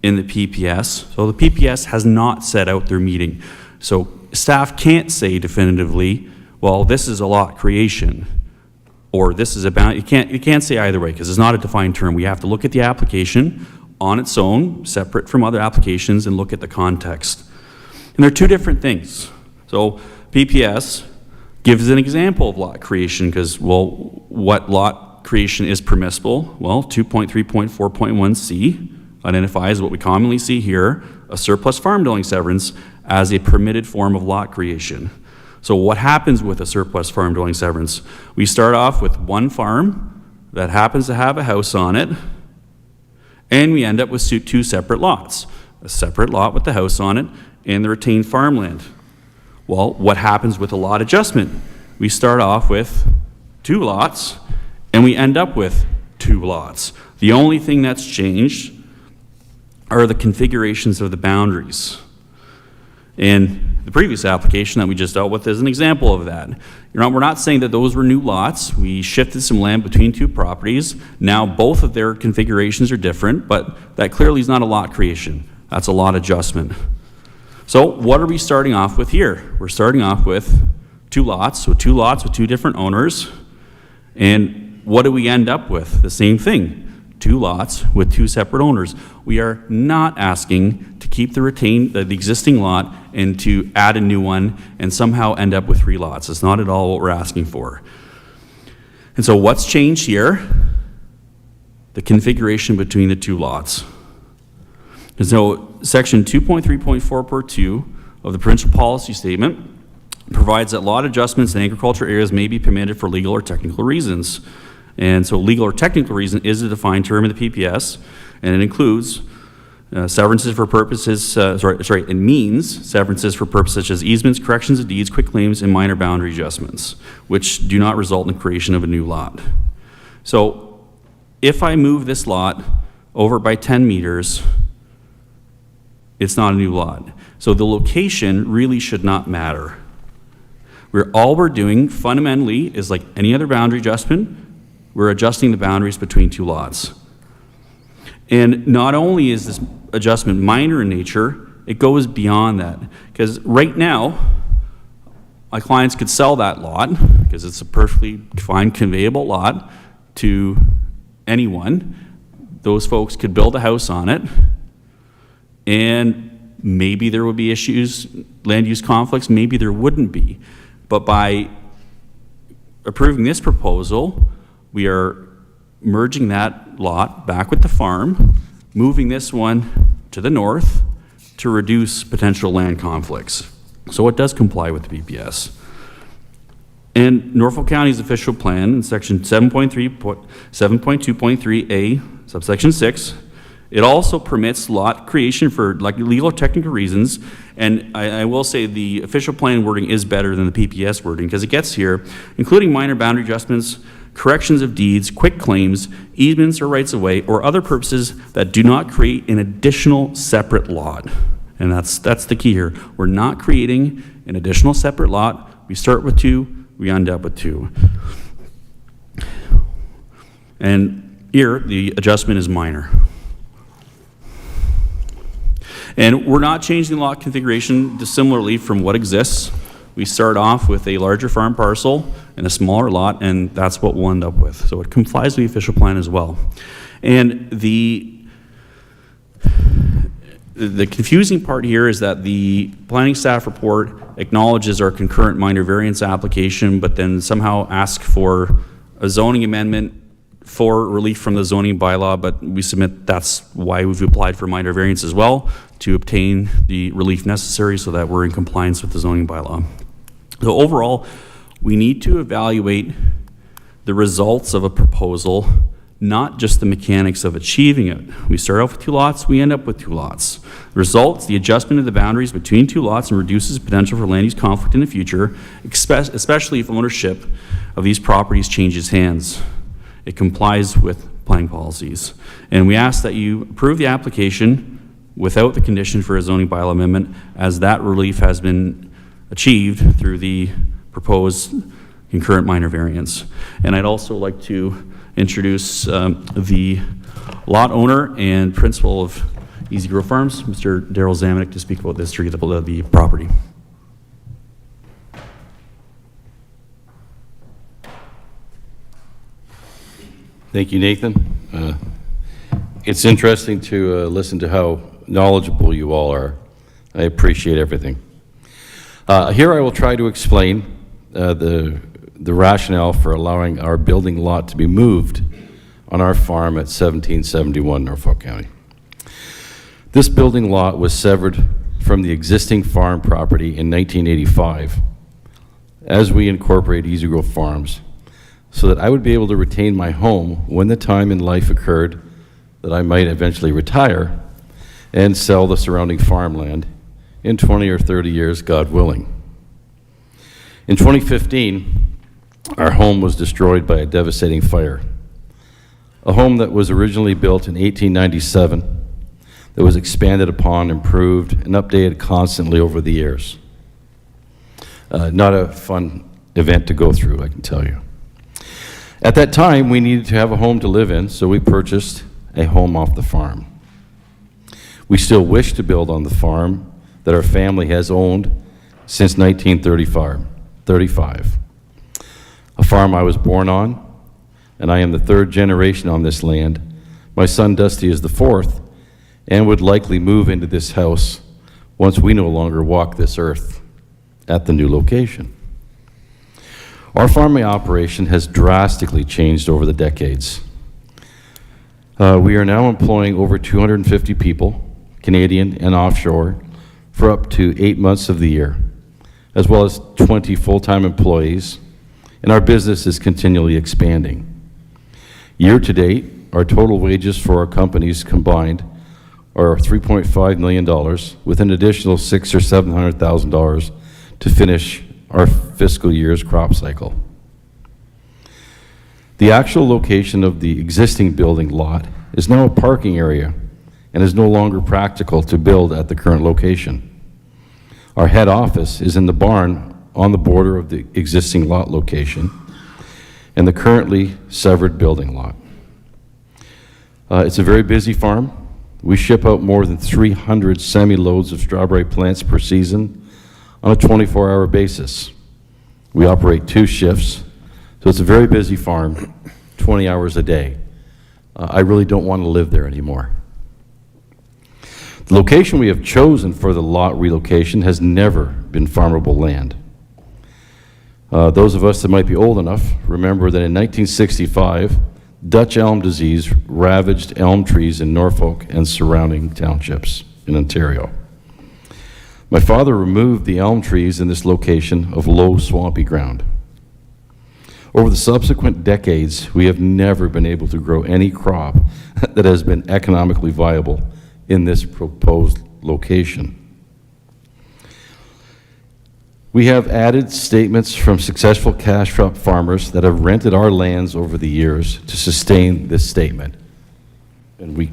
Speaker 4: in the PPS. So the PPS has not set out their meaning. So staff can't say definitively, well, this is a lot creation, or this is about, you can't say either way because it's not a defined term. We have to look at the application on its own, separate from other applications, and look at the context. And they're two different things. So PPS gives an example of lot creation because, well, what lot creation is permissible? Well, 2.3.4.1c identifies what we commonly see here, a surplus farm dwelling severance as a permitted form of lot creation. So what happens with a surplus farm dwelling severance? We start off with one farm that happens to have a house on it, and we end up with two separate lots. A separate lot with the house on it and the retained farmland. Well, what happens with a lot adjustment? We start off with two lots, and we end up with two lots. The only thing that's changed are the configurations of the boundaries. And the previous application that we just dealt with is an example of that. We're not saying that those were new lots. We shifted some land between two properties. Now both of their configurations are different, but that clearly is not a lot creation. That's a lot adjustment. So what are we starting off with here? We're starting off with two lots with two different owners. And what do we end up with? The same thing. Two lots with two separate owners. We are not asking to keep the existing lot and to add a new one and somehow end up with three lots. It's not at all what we're asking for. And so what's changed here? The configuration between the two lots. And so section 2.3.4 per 2 of the provincial policy statement provides that lot adjustments in agriculture areas may be permitted for legal or technical reasons. And so legal or technical reason is a defined term in the PPS, and it includes severances for purposes, it means severances for purposes such as easements, corrections of deeds, quitclaims, and minor boundary adjustments, which do not result in the creation of a new lot. So if I move this lot over by 10 meters, it's not a new lot. So the location really should not matter. All we're doing fundamentally is like any other boundary adjustment, we're adjusting the boundaries between two lots. And not only is this adjustment minor in nature, it goes beyond that. Because right now, my clients could sell that lot, because it's a perfectly fine conveyable lot to anyone. Those folks could build a house on it, and maybe there would be issues, land use conflicts, maybe there wouldn't be. But by approving this proposal, we are merging that lot back with the farm, moving this one to the north to reduce potential land conflicts. So it does comply with the BPS. And Norfolk County's official plan in section 7.2.3A, subsection 6, it also permits lot creation for legal or technical reasons, and I will say the official plan wording is better than the PPS wording because it gets here, including minor boundary adjustments, corrections of deeds, quitclaims, easements or rights of way, or other purposes that do not create an additional separate lot. And that's the key here. We're not creating an additional separate lot. We start with two, we end up with two. And here, the adjustment is minor. And we're not changing the lot configuration dissimilarly from what exists. We start off with a larger farm parcel and a smaller lot, and that's what we'll end up with. So it complies with the official plan as well. And the confusing part here is that the planning staff report acknowledges our concurrent minor variance application, but then somehow asks for a zoning amendment for relief from the zoning bylaw, but we submit that's why we've applied for minor variance as well, to obtain the relief necessary so that we're in compliance with the zoning bylaw. So overall, we need to evaluate the results of a proposal, not just the mechanics of achieving it. We start off with two lots, we end up with two lots. The results, the adjustment of the boundaries between two lots and reduces potential for land use conflict in the future, especially if ownership of these properties changes hands. It complies with planning policies. And we ask that you approve the application without the condition for a zoning bylaw amendment, as that relief has been achieved through the proposed concurrent minor variance. And I'd also like to introduce the lot owner and principal of Easy Grow Farms, Mr. Daryl Zamanek, to speak about the history of the property.
Speaker 9: Thank you, Nathan. It's interesting to listen to how knowledgeable you all are. I appreciate everything. Here I will try to explain the rationale for allowing our building lot to be moved on our farm at 1771 Norfolk County. This building lot was severed from the existing farm property in 1985 as we incorporate Easy Grow Farms, so that I would be able to retain my home when the time in life occurred that I might eventually retire and sell the surrounding farmland in 20 or 30 years, God willing. In 2015, our home was destroyed by a devastating fire. A home that was originally built in 1897, that was expanded upon, improved, and updated constantly over the years. Not a fun event to go through, I can tell you. At that time, we needed to have a home to live in, so we purchased a home off the farm. We still wish to build on the farm that our family has owned since 1935. A farm I was born on, and I am the third generation on this land. My son Dusty is the fourth, and would likely move into this house once we no longer walk this earth at the new location. Our farming operation has drastically changed over the decades. We are now employing over 250 people, Canadian and offshore, for up to 8 months of the year, as well as 20 full-time employees, and our business is continually expanding. Year to date, our total wages for our companies combined are $3.5 million, with an additional $600,000 or $700,000 to finish our fiscal year's crop cycle. The actual location of the existing building lot is now a parking area and is no longer practical to build at the current location. Our head office is in the barn on the border of the existing lot location and the currently severed building lot. It's a very busy farm. We ship out more than 300 semi-loads of strawberry plants per season on a 24-hour basis. We operate 2 shifts, so it's a very busy farm, 20 hours a day. I really don't want to live there anymore. The location we have chosen for the lot relocation has never been farmable land. Those of us that might be old enough remember that in 1965, Dutch elm disease ravaged elm trees in Norfolk and surrounding townships in Ontario. My father removed the elm trees in this location of low, swampy ground. Over the subsequent decades, we have never been able to grow any crop that has been economically viable in this proposed location. We have added statements from successful cash crop farmers that have rented our lands over the years to sustain this statement. And you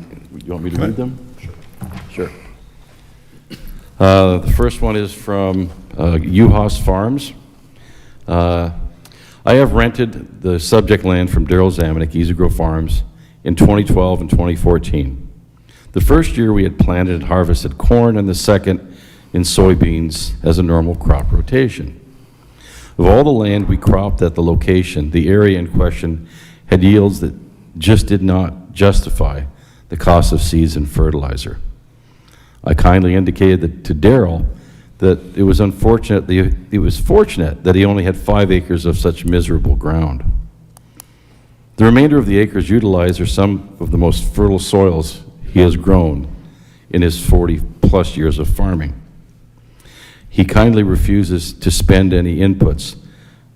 Speaker 9: want me to read them? Sure. The first one is from Uhas Farms. I have rented the subject land from Daryl Zamanek, Easy Grow Farms, in 2012 and 2014. The first year we had planted and harvested corn, and the second in soybeans as a normal crop rotation. Of all the land we cropped at the location, the area in question had yields that just did not justify the cost of seeds and fertilizer. I kindly indicated to Daryl that it was fortunate that he only had 5 acres of such miserable ground. The remainder of the acres utilized are some of the most fertile soils he has grown in his 40-plus years of farming. He kindly refuses to spend any inputs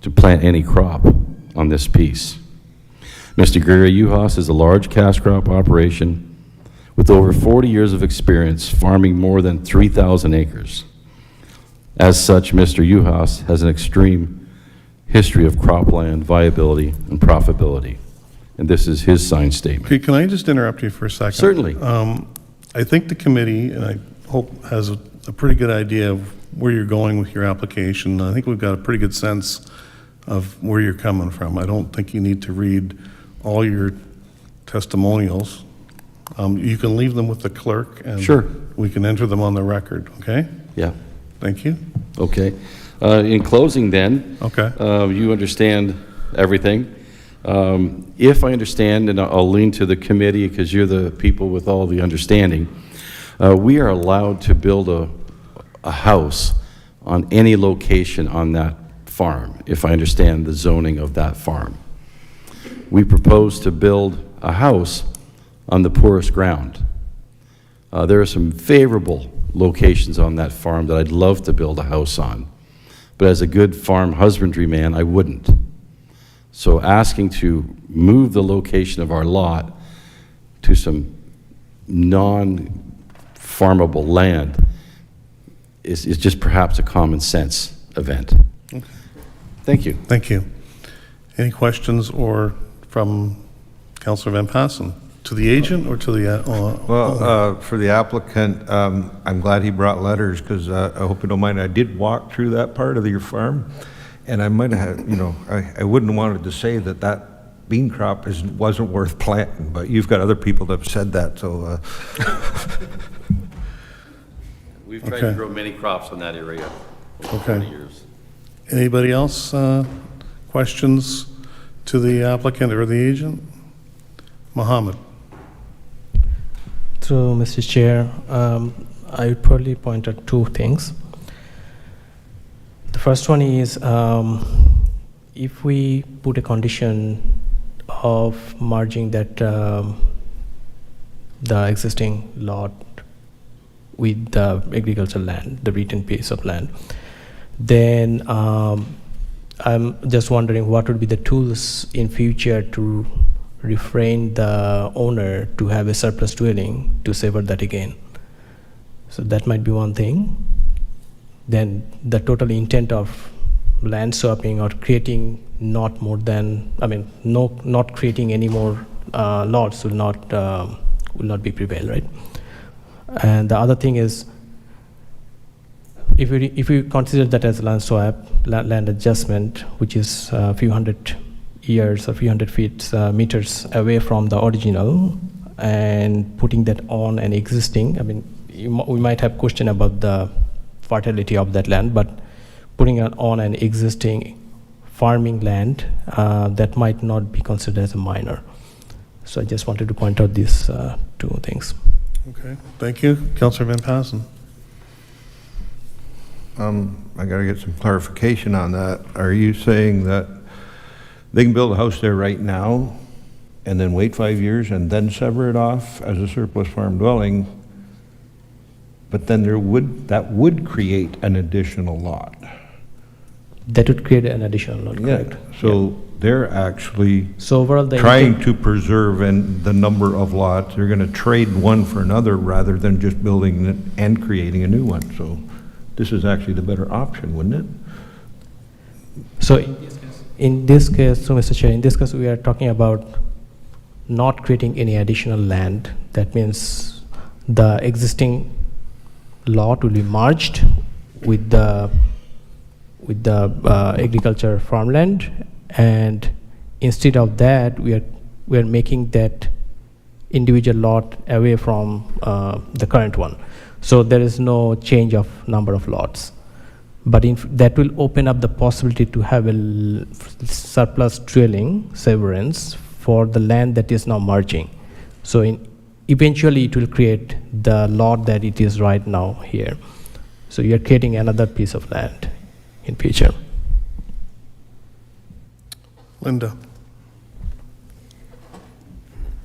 Speaker 9: to plant any crop on this piece. Mr. Gary Uhas is a large cash crop operation with over 40 years of experience farming more than 3,000 acres. As such, Mr. Uhas has an extreme history of cropland viability and profitability. And this is his signed statement.
Speaker 1: Okay, can I just interrupt you for a second?
Speaker 9: Certainly.
Speaker 1: I think the committee, and I hope has a pretty good idea of where you're going with your application. I think we've got a pretty good sense of where you're coming from. I don't think you need to read all your testimonials. You can leave them with the clerk, and
Speaker 9: Sure.
Speaker 1: we can enter them on the record, okay?
Speaker 9: Yeah,
Speaker 1: Thank you.
Speaker 9: okay. In closing then,
Speaker 1: Okay.
Speaker 9: you understand everything. If I understand, and I'll lean to the committee because you're the people with all the understanding, we are allowed to build a house on any location on that farm, if I understand the zoning of that farm. We propose to build a house on the poorest ground. There are some favorable locations on that farm that I'd love to build a house on, but as a good farm husbandry man, I wouldn't. So asking to move the location of our lot to some non-farmable land is just perhaps a common sense event.
Speaker 1: Okay.
Speaker 9: Thank you.
Speaker 1: Thank you. Any questions or from Councillor Van Passen To the agent or to the,
Speaker 6: For the applicant, I'm glad he brought letters, because I hope you don't mind, I did walk through that part of your farm, and I might have, I wouldn't wanted to say that bean crop wasn't worth planting, but you've got other people that have said that, so.
Speaker 9: We've tried
Speaker 1: Okay.
Speaker 9: to grow many crops in that area over
Speaker 1: Okay.
Speaker 9: 20 years.
Speaker 1: anybody else, questions to the applicant or the agent? Mohammed?
Speaker 5: So, Mr. Chair, I would probably point out two things. The first one is if we put a condition of merging that the existing lot with the agricultural land, the written piece of land, then I'm just wondering what would be the tools in future to refrain the owner to have a surplus dwelling to sever that again. So that might be one thing. Then the total intent of land swapping or creating not more than, not creating any more lots will not be prevail, right? And the other thing is, if we consider that as land swap, land adjustment, which is a few hundred years or few hundred feet meters away from the original, and putting that on an existing, we might have question about the fertility of that land, but putting it on an existing farming land, that might not be considered as a minor. So I just wanted to point out these two things.
Speaker 1: Okay, thank you. Councillor Van Passen?
Speaker 6: I got to get some clarification on that. Are you saying that they can build a house there right now and then wait 5 years and then sever it off as a surplus farm dwelling, but then that would create an additional lot?
Speaker 5: That would create an additional lot, correct?
Speaker 6: So they're actually
Speaker 5: So overall, the
Speaker 6: trying to preserve the number of lots. They're going to trade one for another rather than just building it and creating a new one. So this is actually the better option, wouldn't it?
Speaker 5: So in this case, so Mr. Chair, in this case, we are talking about not creating any additional land. That means the existing lot will be merged with the agriculture farmland, and instead of that, we are making that individual lot away from the current one. So there is no change of number of lots. But that will open up the possibility to have a surplus dwelling severance for the land that is now merging. So eventually it will create the lot that it is right now here. So you are creating another piece of land in future.
Speaker 1: Linda?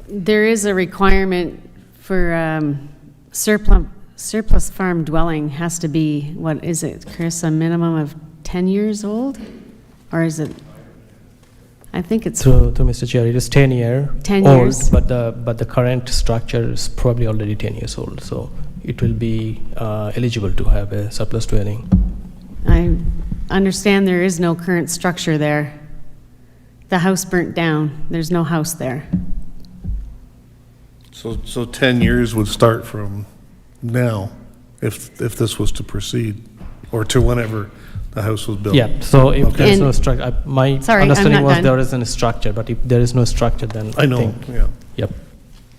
Speaker 3: There is a requirement for surplus farm dwelling has to be, what is it, Chris, a minimum of 10 years old? Or is it, I think it's,
Speaker 5: To Mr. Chair, it is 10 years
Speaker 3: 10
Speaker 5: old,
Speaker 3: years.
Speaker 5: but the current structure is probably already 10 years old. So it will be eligible to have a surplus dwelling.
Speaker 3: I understand there is no current structure there. The house burnt down. There's no house there.
Speaker 1: So 10 years would start from now, if this was to proceed, or to whenever the house was built?
Speaker 5: Yeah, so if
Speaker 1: Okay.
Speaker 5: there is no
Speaker 3: And-
Speaker 5: structure, my
Speaker 3: Sorry, I'm
Speaker 5: understanding
Speaker 3: not
Speaker 5: was
Speaker 3: done.
Speaker 5: there isn't a structure, but if there is no structure, then
Speaker 1: I know,
Speaker 5: think,
Speaker 1: yeah.
Speaker 5: yep.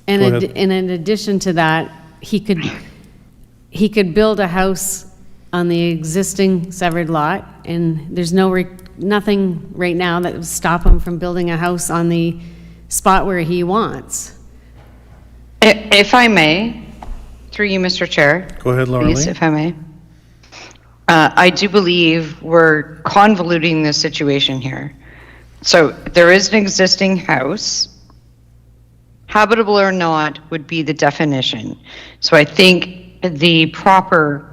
Speaker 3: And
Speaker 1: Go ahead.
Speaker 3: in addition to that, he could build a house on the existing severed lot, and there's nothing right now that would stop him from building a house on the spot where he wants.
Speaker 2: If I may, through you, Mr. Chair.
Speaker 1: Go ahead, Laura
Speaker 2: Please,
Speaker 1: Lee.
Speaker 2: if I may. I do believe we're convoluting this situation here. So there is an existing house. Habitable or not would be the definition. So I think the proper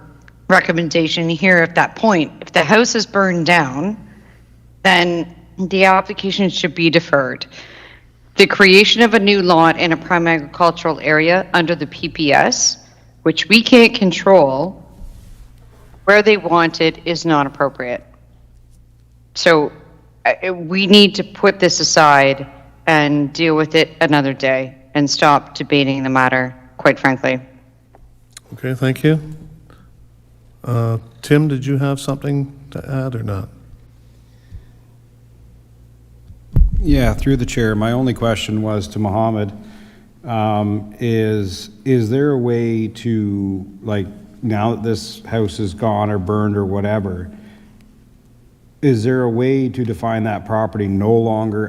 Speaker 2: recommendation here at that point, if the house is burned down, then the application should be deferred. The creation of a new lot in a prime agricultural area under the PPS, which we can't control, where they want it is not appropriate. So we need to put this aside and deal with it another day. and stop debating the matter, quite frankly.
Speaker 1: Okay, thank you. Tim, did you have something to add or not?
Speaker 7: Yeah, through the chair, my only question was to Mohammed, is there a way to, like, now that this house is gone or burned or whatever, is there a way to define that property no longer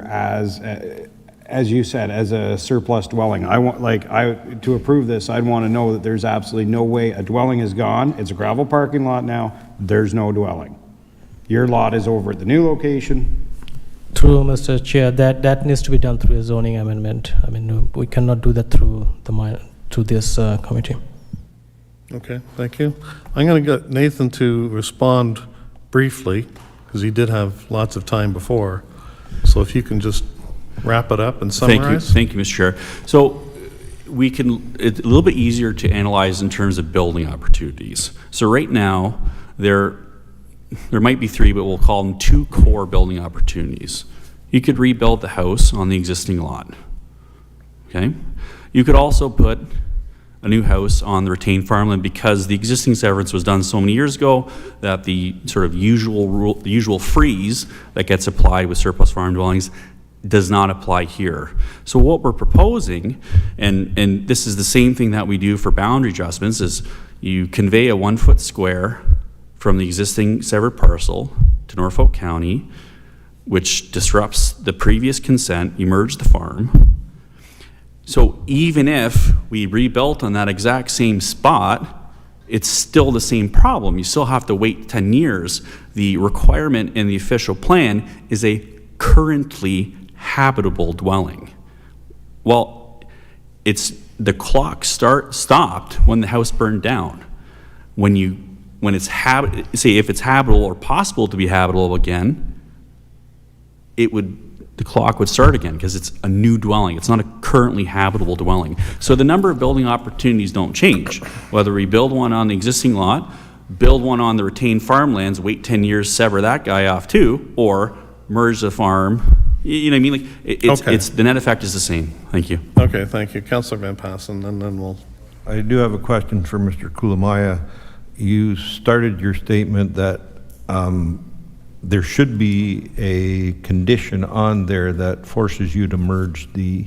Speaker 7: as you said, as a surplus dwelling? To approve this, I'd want to know that there's absolutely no way a dwelling is gone, it's a gravel parking lot now, there's no dwelling. Your lot is over at the new location.
Speaker 5: True, Mr. Chair, that needs to be done through a zoning amendment. I mean, we cannot do that through this committee.
Speaker 1: Okay, thank you. I'm going to get Nathan to respond briefly, because he did have lots of time before. So if you can just wrap it up and summarize.
Speaker 4: Thank you, Mr. Chair. So it's a little bit easier to analyze in terms of building opportunities. So right now, there might be three, but we'll call them two core building opportunities. You could rebuild the house on the existing lot. Okay? You could also put a new house on the retained farmland, because the existing severance was done so many years ago that the sort of usual freeze that gets applied with surplus farm dwellings does not apply here. So what we're proposing, and this is the same thing that we do for boundary adjustments, is you convey a 1 foot square from the existing severed parcel to Norfolk County, which disrupts the previous consent, you merge the farm. So even if we rebuilt on that exact same spot, it's still the same problem. You still have to wait 10 years. The requirement in the official plan is a currently habitable dwelling. Well, the clock stopped when the house burned down. When it's say if it's habitable or possible to be habitable again, the clock would start again, because it's a new dwelling. It's not a currently habitable dwelling. So the number of building opportunities don't change. Whether we build one on the existing lot, build one on the retained farmlands, wait 10 years, sever that guy off too, or merge the farm. You know what I mean? Like it's the net effect is the same. Thank you.
Speaker 1: Okay, thank you. Councillor Van Passen, and then we'll...
Speaker 6: I do have a question for Mr. Kulamaya. You started your statement that there should be a condition on there that forces you to merge the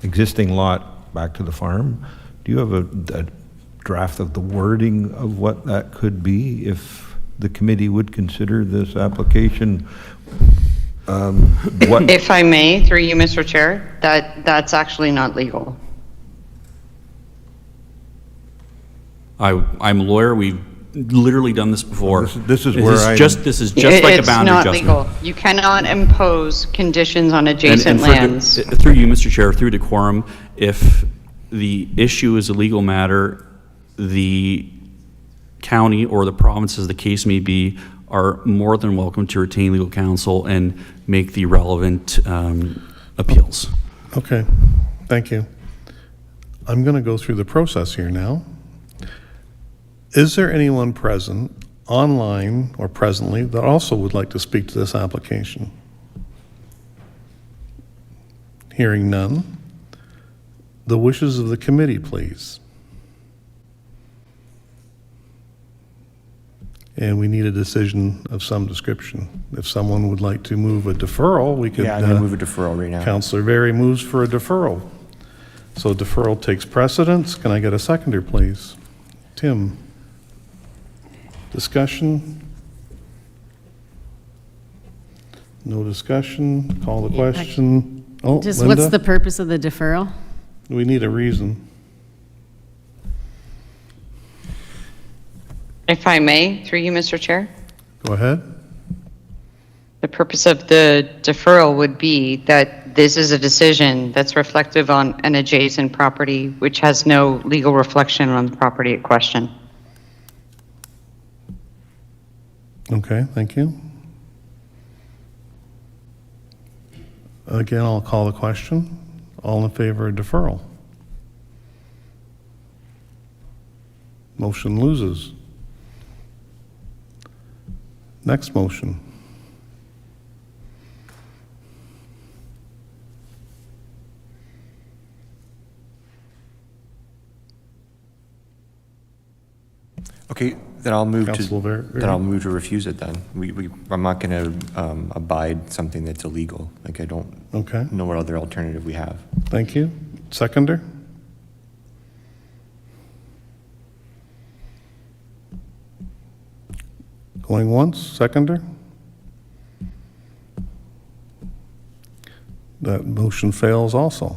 Speaker 6: existing lot back to the farm. Do you have a draft of the wording of what that could be if the committee would consider this application?
Speaker 2: If I may, through you, Mr. Chair, that's actually not legal.
Speaker 4: I'm a lawyer. We've literally done this before.
Speaker 6: This is where
Speaker 4: this is just like a boundary adjustment.
Speaker 2: It's not legal. You cannot impose conditions on adjacent lands.
Speaker 4: Through you, Mr. Chair, through decorum, if the issue is a legal matter, the county or the province, as the case may be, are more than welcome to retain legal counsel and make the relevant appeals.
Speaker 1: Okay, thank you. I'm going to go through the process here now. Is there anyone present, online or presently, that also would like to speak to this application? Hearing none. The wishes of the committee, please. And we need a decision of some description. If someone would like to move a deferral, we could...
Speaker 10: Yeah, I'm going to move a deferral right now.
Speaker 1: Councillor Very moves for a deferral. So deferral takes precedence. Can I get a seconder, please? Tim. Discussion? No discussion. Call the question. Oh,
Speaker 3: Just
Speaker 1: Linda?
Speaker 3: what's the purpose of the deferral?
Speaker 1: We need a reason.
Speaker 2: If I may, through you, Mr. Chair.
Speaker 1: Go ahead.
Speaker 2: The purpose of the deferral would be that this is a decision that's reflective on an adjacent property which has no legal reflection on the property at question.
Speaker 1: Okay, thank you. Again, I'll call the question. All in favor of deferral? Motion loses. Next motion.
Speaker 10: Okay, then I'll move
Speaker 1: Councilor Ver-
Speaker 10: to refuse it then. I'm not going to abide something that's illegal. Like, I don't
Speaker 1: Okay,
Speaker 10: know what other alternative we have.
Speaker 1: thank you. Seconder? Going once, seconder? That motion fails also.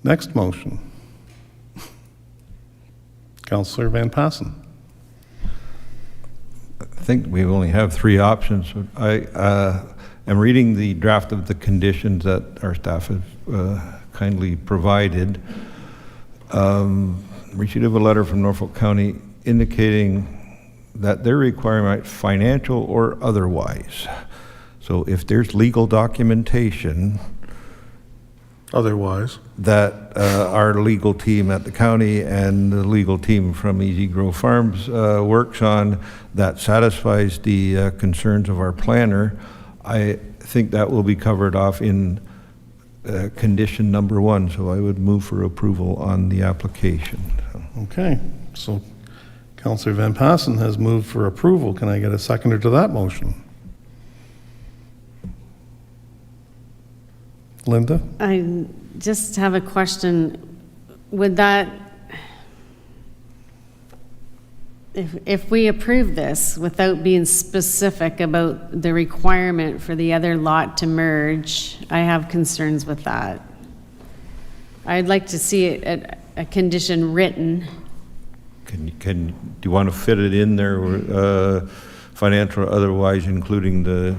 Speaker 1: Next motion. Councillor Van Passen.
Speaker 6: I think we only have three options. I am reading the draft of the conditions that our staff has kindly provided. Receipt of a letter from Norfolk County indicating that their requirement, financial or otherwise. So if there's legal documentation
Speaker 1: Otherwise.
Speaker 6: that our legal team at the county and the legal team from Easy Grow Farms works on that satisfies the concerns of our planner, I think that will be covered off in condition number 1. So I would move for approval on the application.
Speaker 1: Okay, so Councillor Van Passen has moved for approval. Can I get a seconder to that motion? Linda?
Speaker 3: I just have a question. Would that, if we approve this without being specific about the requirement for the other lot to merge, I have concerns with that. I'd like to see it at a condition written.
Speaker 6: Do you want to fit it in there, financial or otherwise, including the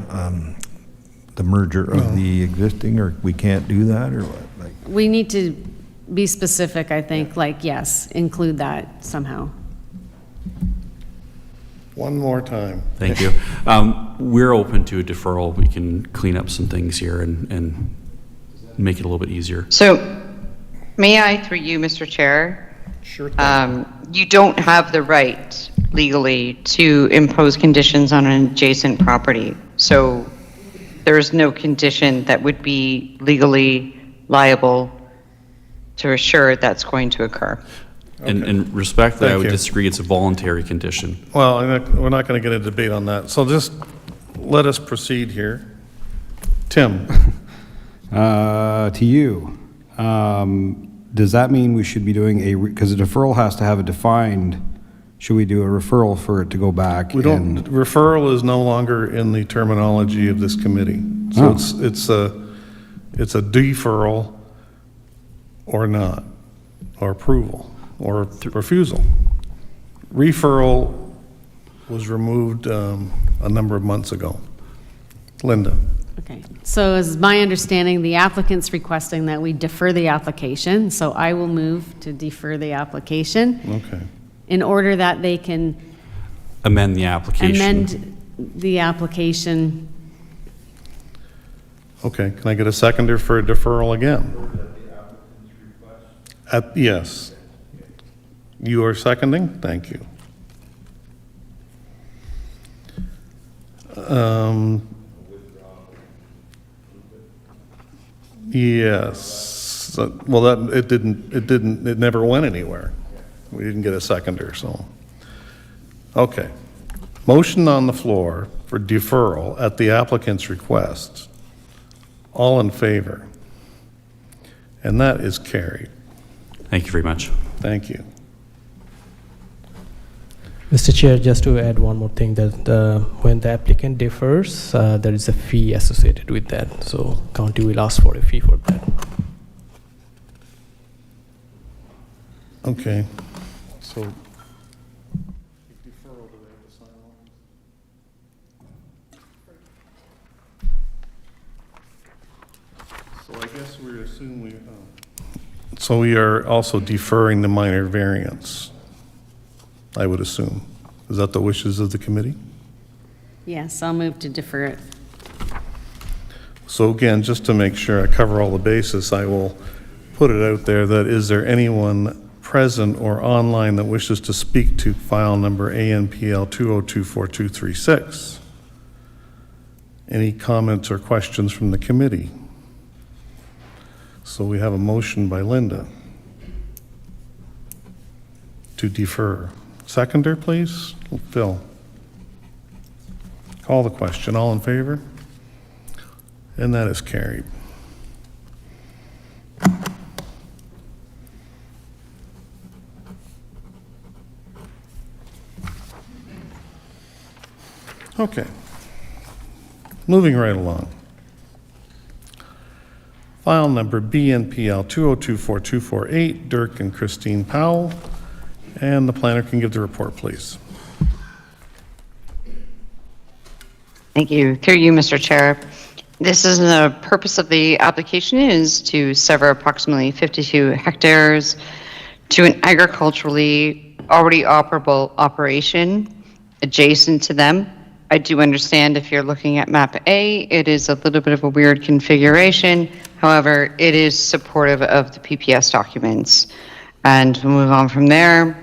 Speaker 6: merger of the existing, or we can't do that, or what? Like,
Speaker 3: We need to be specific, I think, like, yes, include that somehow.
Speaker 1: One more time.
Speaker 4: Thank you. We're open to a deferral. We can clean up some things here and make it a little bit easier.
Speaker 2: So, may I, through you, Mr. Chair?
Speaker 1: Sure.
Speaker 2: You don't have the right legally to impose conditions on an adjacent property. So there is no condition that would be legally liable to assure that's going to occur.
Speaker 4: And respectfully, I
Speaker 1: Thank
Speaker 4: would
Speaker 1: you.
Speaker 4: disagree. It's a voluntary condition.
Speaker 1: Well, we're not going to get a debate on that. So just let us proceed here. Tim?
Speaker 7: To you, does that mean we should be doing because a deferral has to have a defined, should we do a referral for it to go back?
Speaker 1: We don't, referral is no longer in the terminology of this committee. So
Speaker 7: Oh.
Speaker 1: it's a deferral or not, or approval, or refusal. Referral was removed a number of months ago. Linda?
Speaker 3: Okay, so is my understanding, the applicant's requesting that we defer the application, so I will move to defer the application
Speaker 1: Okay.
Speaker 3: in order that they can
Speaker 4: Amend the application.
Speaker 3: amend the application.
Speaker 1: Okay, can I get a seconder for a deferral again? Yes. You are seconding? Thank you. Yes. Well, it never went anywhere. We didn't get a seconder, so. Okay. Motion on the floor for deferral at the applicant's request. All in favor? And that is carried.
Speaker 4: Thank you very much.
Speaker 1: Thank you.
Speaker 5: Mr. Chair, just to add one more thing, that when the applicant defers, there is a fee associated with that. So county will ask for a fee for that.
Speaker 1: Okay, so. So I guess we assume we. So we are also deferring the minor variance, I would assume. Is that the wishes of the committee?
Speaker 3: Yes, I'll move to defer it.
Speaker 1: So again, just to make sure I cover all the bases, I will put it out there that is there anyone present or online that wishes to speak to file number ANPL 2024236? Any comments or questions from the committee? So we have a motion by Linda to defer. Seconder, please. Phil. Call the question. All in favor? And that is carried. Okay. Moving right along. File number BNPL 2024248, Dirk and Christine Powell. And the planner can give the report, please.
Speaker 2: Thank you. Through you, Mr. Chair. This is the purpose of the application is to sever approximately 52 hectares to an agriculturally already operable operation adjacent to them. I do understand if you're looking at map A, it is a little bit of a weird configuration. However, it is supportive of the PPS documents. And we'll move on from there.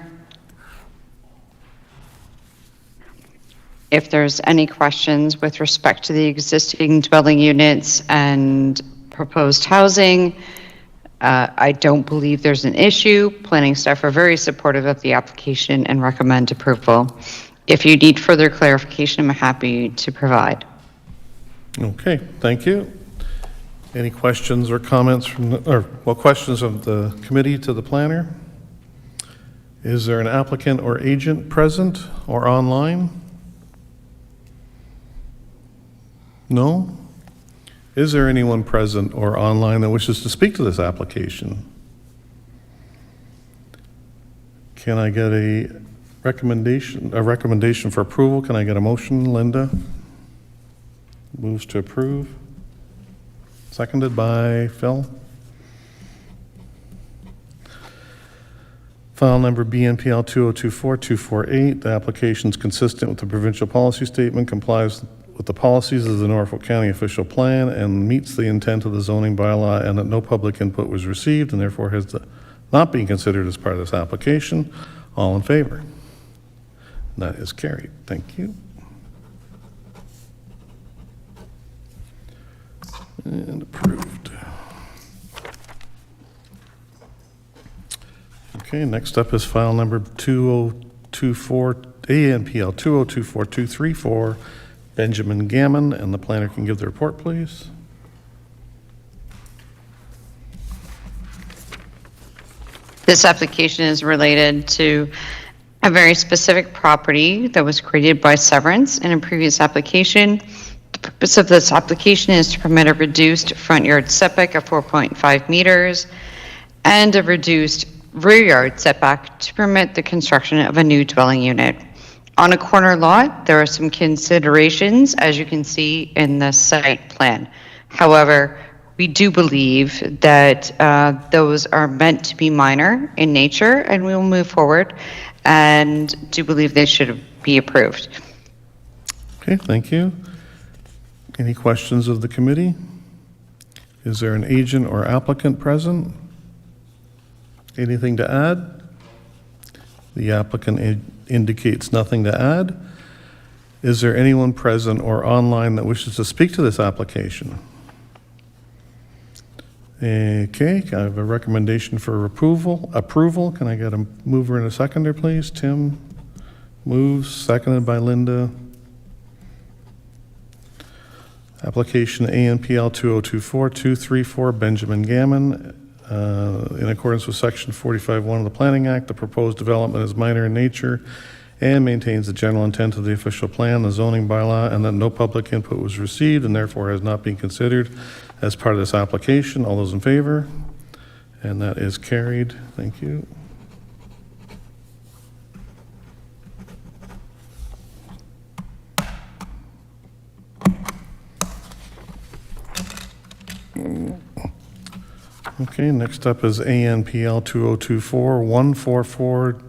Speaker 2: If there's any questions with respect to the existing dwelling units and proposed housing, I don't believe there's an issue. Planning staff are very supportive of the application and recommend approval. If you need further clarification, I'm happy to provide.
Speaker 1: Okay, thank you. Any questions or comments from, questions of the committee to the planner? Is there an applicant or agent present or online? No? Is there anyone present or online that wishes to speak to this application? Can I get a recommendation for approval? Can I get a motion, Linda? Moves to approve. Seconded by Phil. File number BNPL 2024248. The application is consistent with the provincial policy statement, complies with the policies of the Norfolk County official plan, and meets the intent of the zoning bylaw, and that no public input was received and therefore has not been considered as part of this application. All in favor? That is carried. Thank you. And approved. Okay, next up is file number 2024, ANPL 2024234, Benjamin Gammon, and the planner can give the report, please.
Speaker 2: This application is related to a very specific property that was created by severance in a previous application. The purpose of this application is to permit a reduced front yard setback of 4.5 meters and a reduced rear yard setback to permit the construction of a new dwelling unit. On a corner lot, there are some considerations, as you can see in the site plan. However, we do believe that those are meant to be minor in nature, and we will move forward and do believe they should be approved.
Speaker 1: Okay, thank you. Any questions of the committee? Is there an agent or applicant present? Anything to add? The applicant indicates nothing to add. Is there anyone present or online that wishes to speak to this application? Okay, I have a recommendation for approval. Can I get a mover and a seconder, please? Tim moves, seconded by Linda. Application ANPL 2024234, Benjamin Gammon. In accordance with Section 45(1) of the Planning Act, the proposed development is minor in nature and maintains the general intent of the official plan, the zoning bylaw, and that no public input was received and therefore has not been considered as part of this application. All those in favor? And that is carried. Thank you. Okay, next up is ANPL 2024144,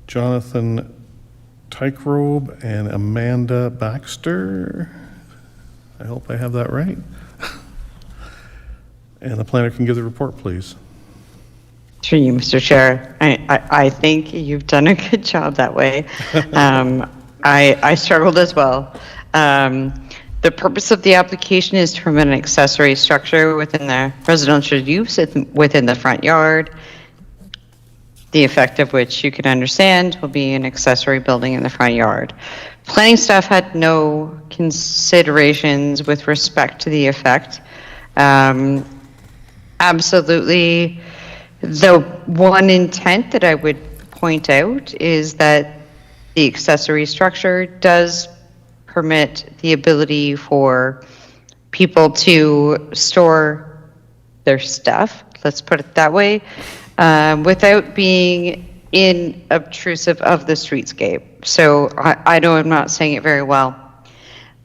Speaker 1: Jonathan Tykerobe and Amanda Baxter. I hope I have that right. And the planner can give the report, please.
Speaker 2: Through you, Mr. Chair. I think you've done a good job that way. I struggled as well. The purpose of the application is to permit an accessory structure within the residential use within the front yard. the effect of which you can understand will be an accessory building in the front yard. Planning staff had no considerations with respect to the effect. Absolutely, the one intent that I would point out is that the accessory structure does permit the ability for people to store their stuff, let's put it that way, without being obtrusive of the streetscape. So I know I'm not saying it very well.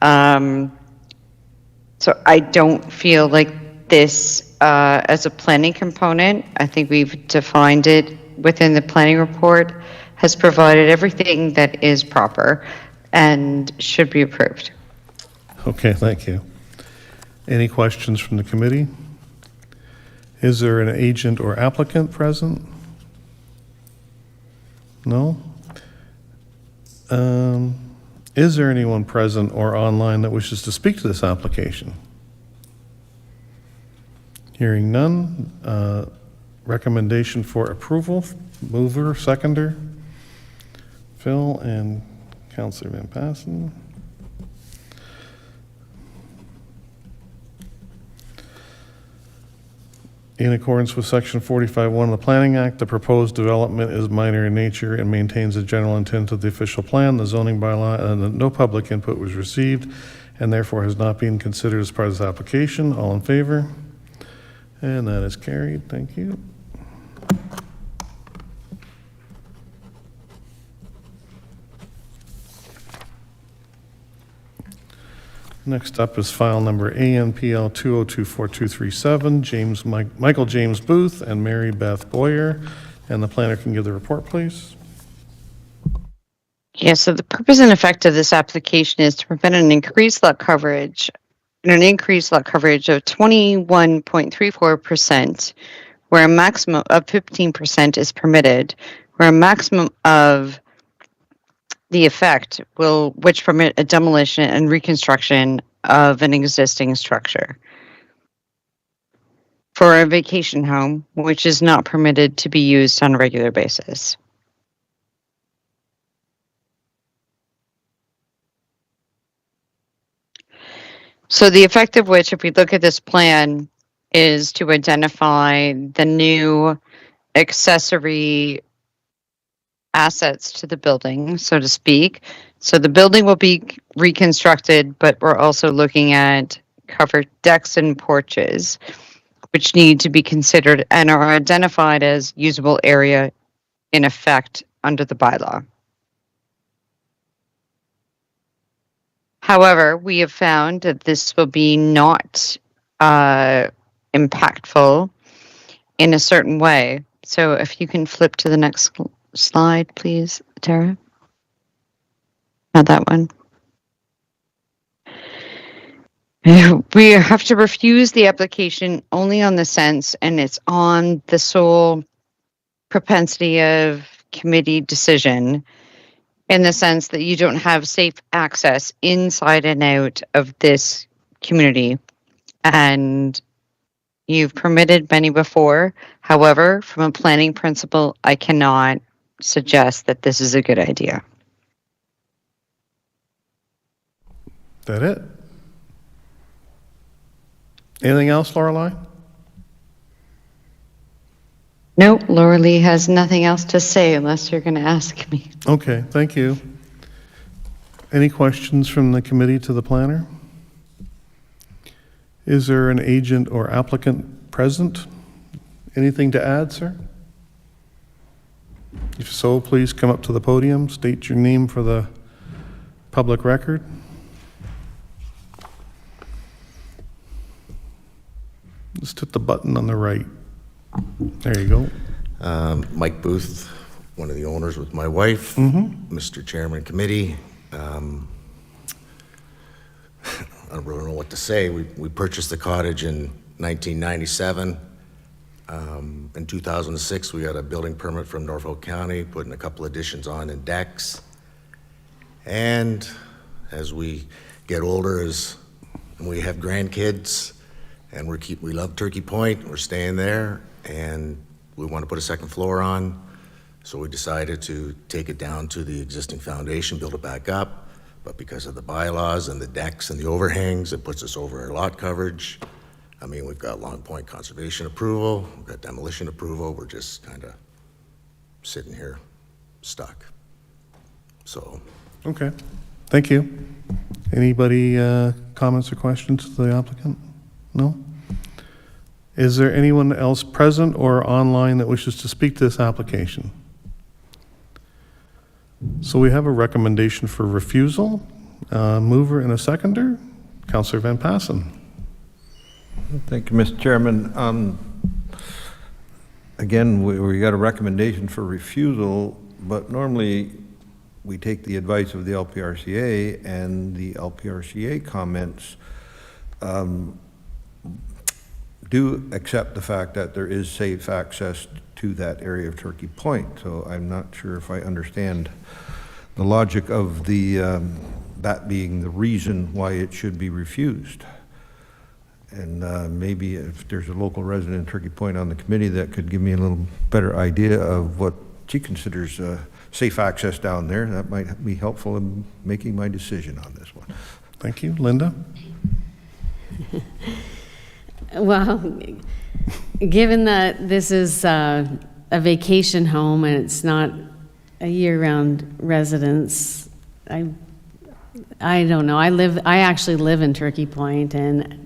Speaker 2: So I don't feel like this as a planning component, I think we've defined it within the planning report, has provided everything that is proper and should be approved.
Speaker 1: Okay, thank you. Any questions from the committee? Is there an agent or applicant present? No? Is there anyone present or online that wishes to speak to this application? Hearing none, recommendation for approval, mover, seconder, Phil and Councillor Van Passen. In accordance with Section 45(1) of the Planning Act, the proposed development is minor in nature and maintains the general intent of the official plan, the zoning bylaw, and no public input was received and therefore has not been considered as part of this application. All in favor? And that is carried. Thank you. Next up is file number ANPL 2024237, Michael James Booth and Mary Beth Boyer. And the planner can give the report, please.
Speaker 2: Yeah, so the purpose and effect of this application is to prevent an increased lot coverage of 21.34%, where a maximum of 15% is permitted, where a maximum of the effect which permit a demolition and reconstruction of an existing structure. For a vacation home, which is not permitted to be used on a regular basis. So the effect of which, if we look at this plan, is to identify the new accessory assets to the building, so to speak. So the building will be reconstructed, but we're also looking at covered decks and porches, which need to be considered and are identified as usable area in effect under the bylaw. However, we have found that this will be not impactful in a certain way. So if you can flip to the next slide, please, Tara. Not that one. We have to refuse the application only on the sense, and it's on the sole propensity of committee decision, in the sense that you don't have safe access inside and out of this community. And you've permitted many before. However, from a planning principle, I cannot suggest that this is a good idea.
Speaker 1: That it? Anything else, Lorelei?
Speaker 2: No, Laura Lee has nothing else to say unless you're going to ask me.
Speaker 1: Okay, thank you. Any questions from the committee to the planner? Is there an agent or applicant present? Anything to add, sir? If so, please come up to the podium, state your name for the public record. Just hit the button on the right. There you go.
Speaker 11: Mike Booth, one of the owners with my wife, Mr. Chairman Committee. I don't really know what to say. We purchased the cottage in 1997. In 2006, we got a building permit from Norfolk County, putting a couple additions on and decks. And as we get older, and we have grandkids, and we love Turkey Point, we're staying there, and we want to put a second floor on. So we decided to take it down to the existing foundation, build it back up, but because of the bylaws and the decks and the overhangs, it puts us over our lot coverage. I mean, we've got Long Point conservation approval, we've got demolition approval, we're just kind of sitting here stuck. So,
Speaker 1: Okay, thank you. Anybody, comments or questions to the applicant? No? Is there anyone else present or online that wishes to speak to this application? So we have a recommendation for refusal, mover and a seconder. Councillor Van Passen.
Speaker 6: Thank you, Mr. Chairman. Again, we got a recommendation for refusal, but normally we take the advice of the LPRCA, and the LPRCA comments do accept the fact that there is safe access to that area of Turkey Point. So I'm not sure if I understand the logic of the that being the reason why it should be refused. And maybe if there's a local resident in Turkey Point on the committee that could give me a little better idea of what she considers safe access down there, that might be helpful in making my decision on this one.
Speaker 1: Thank you. Linda?
Speaker 3: Well, given that this is a vacation home and it's not a year-round residence, I don't know. I actually live in Turkey Point, and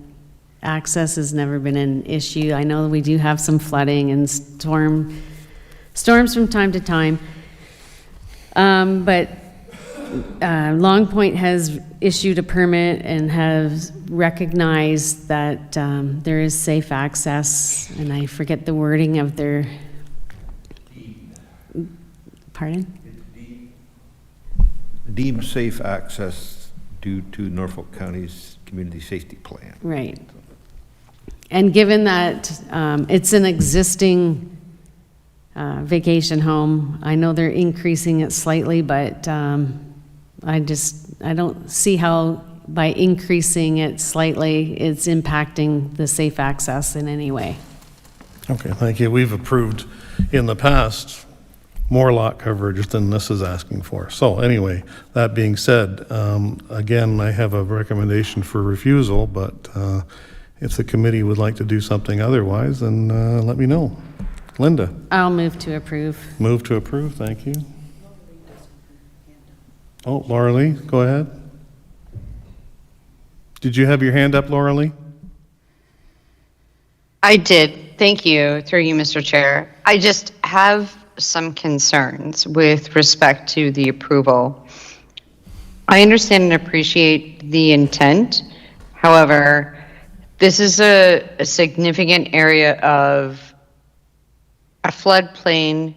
Speaker 3: access has never been an issue. I know that we do have some flooding and storms from time to time, but Long Point has issued a permit and has recognized that there is safe access, and I forget the wording of their, pardon?
Speaker 6: Deemed safe access due to Norfolk County's community safety plan.
Speaker 3: Right. And given that it's an existing vacation home, I know they're increasing it slightly, but I don't see how by increasing it slightly, it's impacting the safe access in any way.
Speaker 1: Okay, thank you. We've approved in the past more lot coverage than this is asking for. So anyway, that being said, again, I have a recommendation for refusal, but if the committee would like to do something otherwise, then let me know. Linda?
Speaker 3: I'll move to approve.
Speaker 1: Move to approve, thank you. Oh, Laura Lee, go ahead. Did you have your hand up, Laura Lee?
Speaker 2: I did. Thank you, through you, Mr. Chair. I just have some concerns with respect to the approval. I understand and appreciate the intent. However, this is a significant area of a floodplain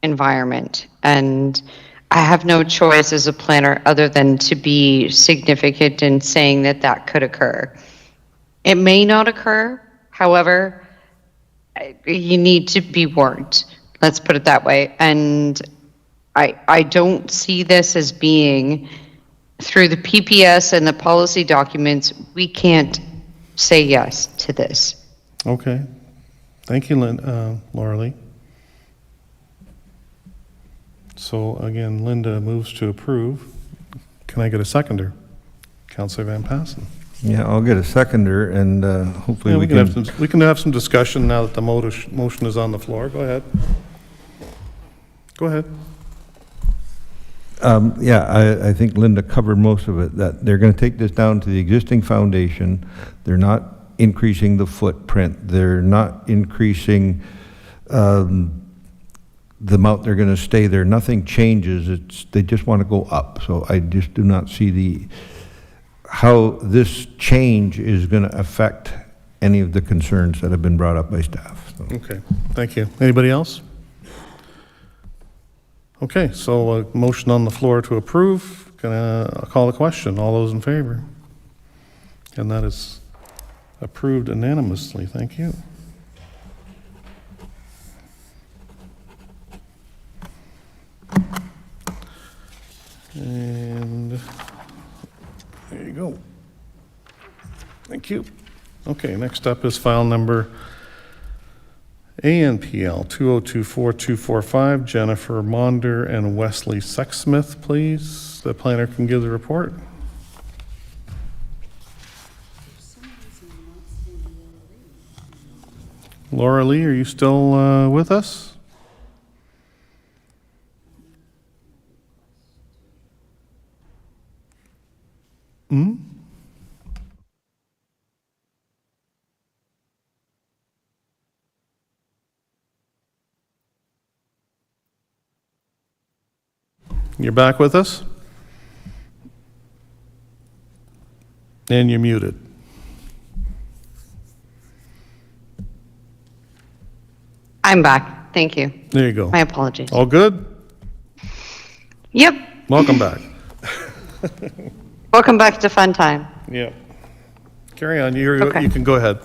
Speaker 2: environment, and I have no choice as a planner other than to be significant in saying that that could occur. It may not occur, however, you need to be warned. Let's put it that way. And I don't see this as being, through the PPS and the policy documents, we can't say yes to this.
Speaker 1: Okay. Thank you, Laura Lee. So again, Linda moves to approve. Can I get a seconder? Councillor Van Passen.
Speaker 6: Yeah, I'll get a seconder, and hopefully
Speaker 1: Yeah,
Speaker 6: we
Speaker 1: we can have some discussion now that the motion is on the floor. Go ahead. Go ahead.
Speaker 6: Yeah, I think Linda covered most of it, that they're going to take this down to the existing foundation. They're not increasing the footprint. They're not increasing the amount they're going to stay there. Nothing changes. They just want to go up. So I just do not see how this change is going to affect any of the concerns that have been brought up by staff. So.
Speaker 1: Okay, thank you. Anybody else? Okay, so a motion on the floor to approve. Can I call a question? All those in favor? And that is approved unanimously. Thank you. And there you go. Thank you. Okay, next up is file number ANPL 2024245, Jennifer Monder and Wesley Sexsmith, please. The planner can give the report. Laura Lee, are you still with us? You're back with us? And you're muted.
Speaker 2: I'm back. Thank you.
Speaker 1: There you go.
Speaker 2: My apologies.
Speaker 1: All good?
Speaker 2: Yep.
Speaker 1: Welcome back.
Speaker 2: Welcome back to fun time.
Speaker 1: Yep. Carry on. You
Speaker 2: Okay.
Speaker 1: can go ahead.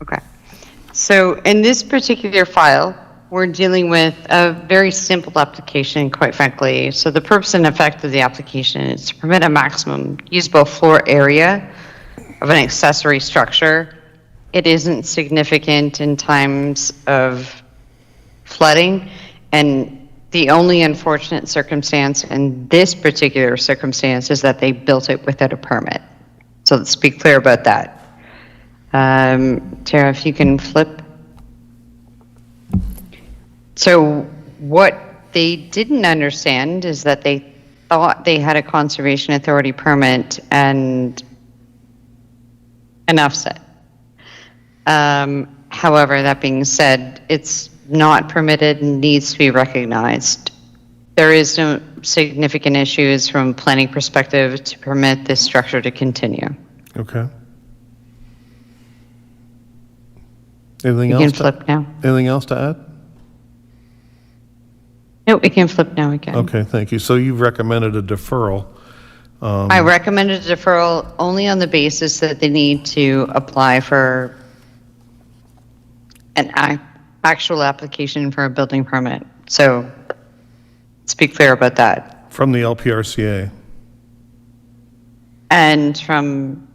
Speaker 2: Okay. So in this particular file, we're dealing with a very simple application, quite frankly. So the purpose and effect of the application is to permit a maximum usable floor area of an accessory structure. It isn't significant in times of flooding, and the only unfortunate circumstance in this particular circumstance is that they built it without a permit. So let's be clear about that. Tara, if you can flip. So what they didn't understand is that they thought they had a Conservation Authority permit and enough said. However, that being said, it's not permitted and needs to be recognized. There is no significant issues from a planning perspective to permit this structure to continue.
Speaker 1: Okay. Anything
Speaker 2: You
Speaker 1: else?
Speaker 2: can flip now.
Speaker 1: Anything else to add?
Speaker 2: No, we can flip now again.
Speaker 1: Okay, thank you. So you've recommended a deferral.
Speaker 2: I recommended a deferral only on the basis that they need to apply for an actual application for a building permit. So let's be clear about that.
Speaker 1: From the LPRCA.
Speaker 2: And from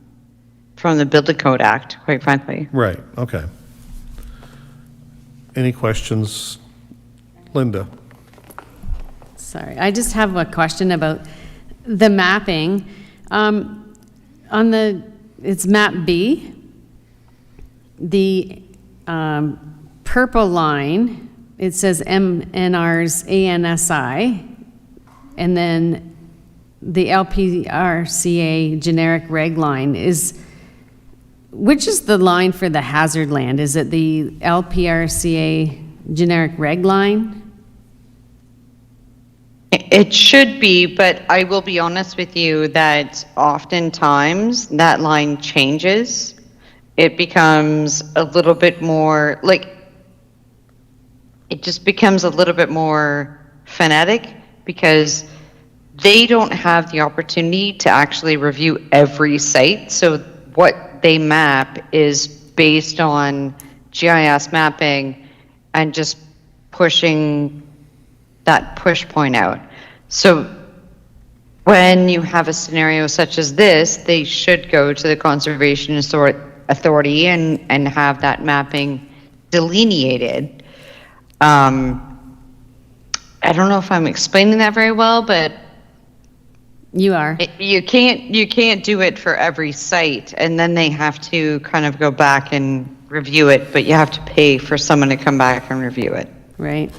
Speaker 2: the Building Code Act, quite frankly.
Speaker 1: Right, okay. Any questions? Linda?
Speaker 3: Sorry, I just have a question about the mapping. It's map B, the purple line, it says MNR's ANSI, and then the LPRCA generic reg line which is the line for the hazard land? Is it the LPRCA generic reg line?
Speaker 2: It should be, but I will be honest with you that oftentimes that line changes. It becomes a little bit more, it just becomes a little bit more phonetic because they don't have the opportunity to actually review every site. So what they map is based on GIS mapping and just pushing that push point out. So when you have a scenario such as this, they should go to the Conservation Authority and have that mapping delineated. I don't know if I'm explaining that very well, but
Speaker 3: You are.
Speaker 2: you can't do it for every site, and then they have to kind of go back and review it, but you have to pay for someone to come back and review it.
Speaker 3: Right.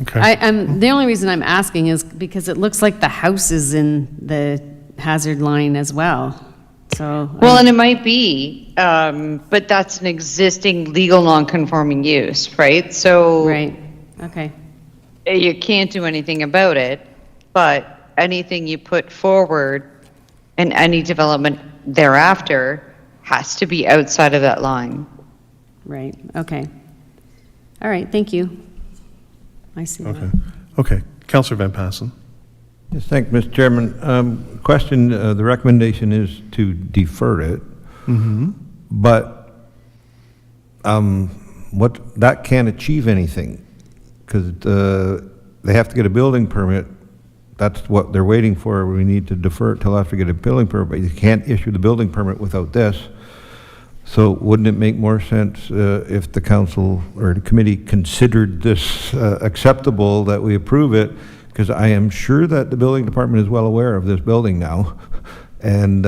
Speaker 1: Okay.
Speaker 3: The only reason I'm asking is because it looks like the house is in the hazard line as well. So.
Speaker 2: Well, and it might be, but that's an existing legal non-conforming use, right? So
Speaker 3: Right, okay.
Speaker 2: you can't do anything about it, but anything you put forward and any development thereafter has to be outside of that line.
Speaker 3: Right, okay. All right, thank you. I see that.
Speaker 1: Okay. Okay. Councillor Van Passen.
Speaker 6: Yes, thank you, Mr. Chairman. Question, the recommendation is to defer it. But that can't achieve anything because they have to get a building permit. That's what they're waiting for. We need to defer it till after we get a building permit, but you can't issue the building permit without this. So wouldn't it make more sense if the council or the committee considered this acceptable, that we approve it? Because I am sure that the building department is well aware of this building now. And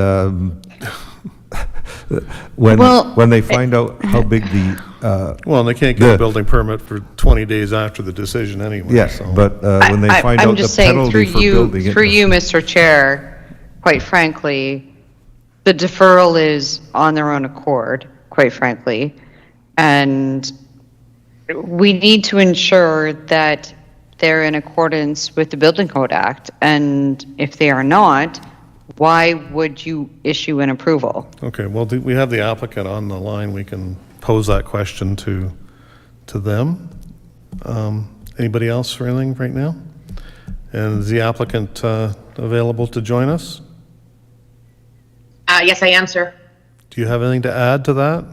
Speaker 6: when they find out how big the...
Speaker 1: Well, and they can't get a building permit for 20 days after the decision anyway.
Speaker 6: Yes,
Speaker 1: so.
Speaker 6: but when they find
Speaker 2: I'm
Speaker 6: out the
Speaker 2: just saying,
Speaker 6: penalty for building it...
Speaker 2: through you, Mr. Chair, quite frankly, the deferral is on their own accord, quite frankly. And we need to ensure that they're in accordance with the Building Code Act. And if they are not, why would you issue an approval?
Speaker 1: Okay, well, we have the applicant on the line. We can pose that question to them. Anybody else for anything right now? And is the applicant available to join us?
Speaker 12: Yes, I am, sir.
Speaker 1: Do you have anything to add to that?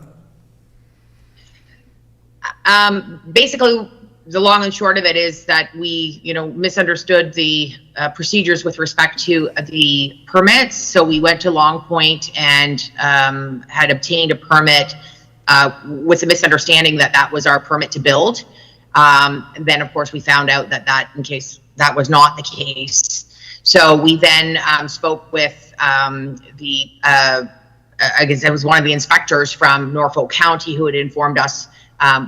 Speaker 12: Basically, the long and short of it is that we, misunderstood the procedures with respect to the permits. So we went to Long Point and had obtained a permit with the misunderstanding that that was our permit to build. Then, of course, we found out that in case that was not the case. So we then spoke with I guess it was one of the inspectors from Norfolk County who had informed us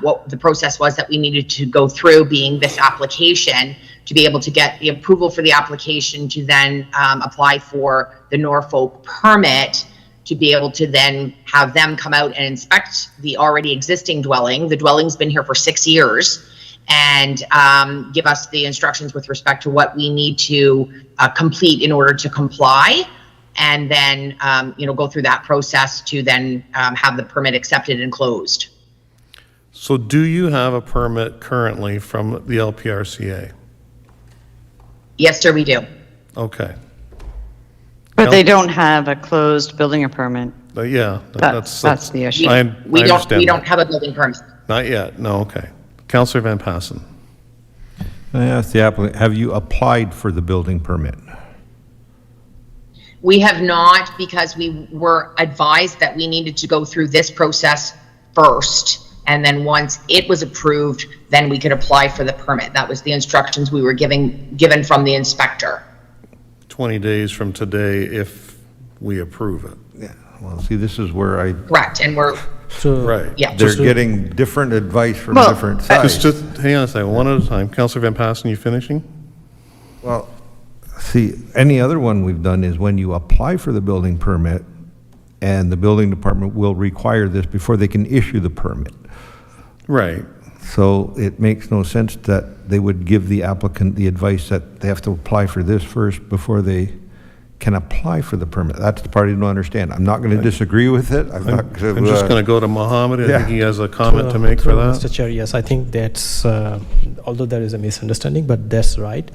Speaker 12: what the process was that we needed to go through, being this application, to be able to get the approval for the application to then apply for the Norfolk permit, to be able to then have them come out and inspect the already existing dwelling. The dwelling's been here for 6 years, and give us the instructions with respect to what we need to complete in order to comply, and then go through that process to then have the permit accepted and closed.
Speaker 1: So do you have a permit currently from the LPRCA?
Speaker 12: Yes, sir, we do.
Speaker 1: Okay.
Speaker 2: But they don't have a closed building permit.
Speaker 1: Yeah,
Speaker 2: That's the issue.
Speaker 12: We
Speaker 1: understand
Speaker 12: don't
Speaker 1: that.
Speaker 12: have a building permit.
Speaker 1: Not yet, no, okay. Councillor Van Passen.
Speaker 6: I asked the applicant, have you applied for the building permit?
Speaker 12: We have not, because we were advised that we needed to go through this process first. And then once it was approved, then we could apply for the permit. That was the instructions we were given from the inspector.
Speaker 1: 20 days from today if we approve it.
Speaker 6: Yeah, well, see, this is where
Speaker 12: Correct, and we're,
Speaker 1: Right.
Speaker 12: yeah.
Speaker 6: they're getting different advice from
Speaker 2: Well,
Speaker 6: different sides.
Speaker 1: Just hang on a second, one at a time. Councillor Van Passen, you finishing?
Speaker 6: Well, see, any other one we've done is when you apply for the building permit, and the building department will require this before they can issue the permit.
Speaker 1: Right.
Speaker 6: So it makes no sense that they would give the applicant the advice that they have to apply for this first before they can apply for the permit. That's the part I don't understand. I'm not going to disagree with it. I'm
Speaker 1: just going to go to Mohammed. I think he has a comment to make for that.
Speaker 5: Mr. Chair, yes, I think that's, although there is a misunderstanding, but that's right.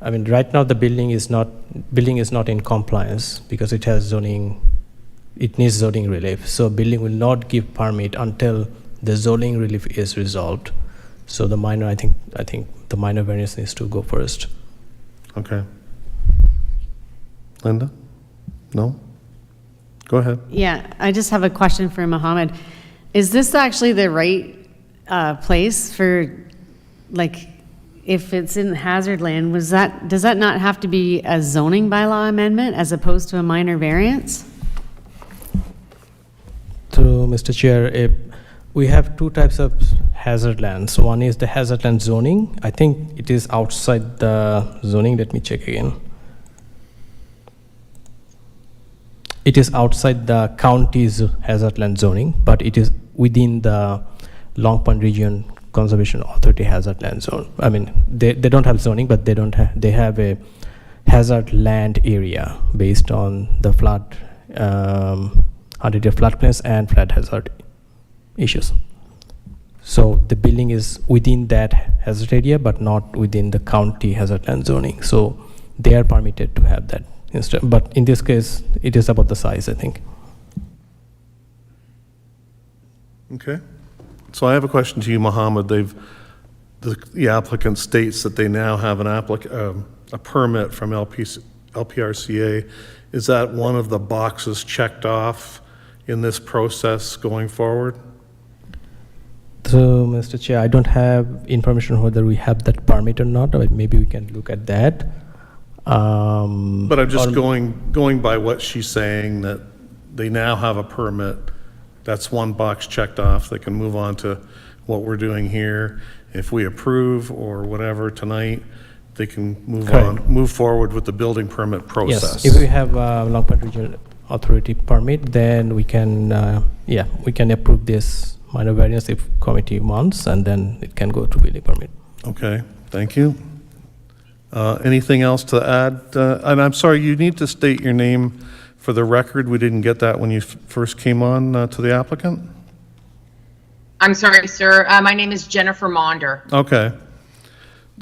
Speaker 5: I mean, right now the building is not in compliance because it has zoning, it needs zoning relief. So building will not give permit until the zoning relief is resolved. So the minor, I think the minor variance needs to go first.
Speaker 1: Okay. Linda? No? Go ahead.
Speaker 3: Yeah, I just have a question for Mohammed. Is this actually the right place for, like, if it's in hazard land, does that not have to be a zoning bylaw amendment as opposed to a minor variance?
Speaker 5: Through Mr. Chair, we have two types of hazard lands. One is the hazard land zoning. I think it is outside the zoning. Let me check again. It is outside the county's hazard land zoning, but it is within the Long Point Region Conservation Authority hazard land zone. I mean, they don't have zoning, but they have a hazard land area based on the flood, 100-year floodplains and flood hazard issues. So the building is within that hazard area, but not within the county hazard land zoning. So they are permitted to have that instead. But in this case, it is about the size, I think.
Speaker 1: Okay. So I have a question to you, Mohammed. The applicant states that they now have a permit from LPRCA. Is that one of the boxes checked off in this process going forward?
Speaker 5: So, Mr. Chair, I don't have information whether we have that permit or not, or maybe we can look at that.
Speaker 1: But I'm just
Speaker 5: or-
Speaker 1: going by what she's saying, that they now have a permit. That's one box checked off. They can move on to what we're doing here. If we approve or whatever tonight, they can move forward with the building permit process.
Speaker 5: Yes, if we have a Long Point Regional Authority permit, then we can, we can approve this minor variance if committee wants, and then it can go to building permit.
Speaker 1: Okay, thank you. Anything else to add? And I'm sorry, you need to state your name for the record. We didn't get that when you first came on to the applicant.
Speaker 12: I'm sorry, sir. My name is Jennifer Maunder.
Speaker 1: Okay.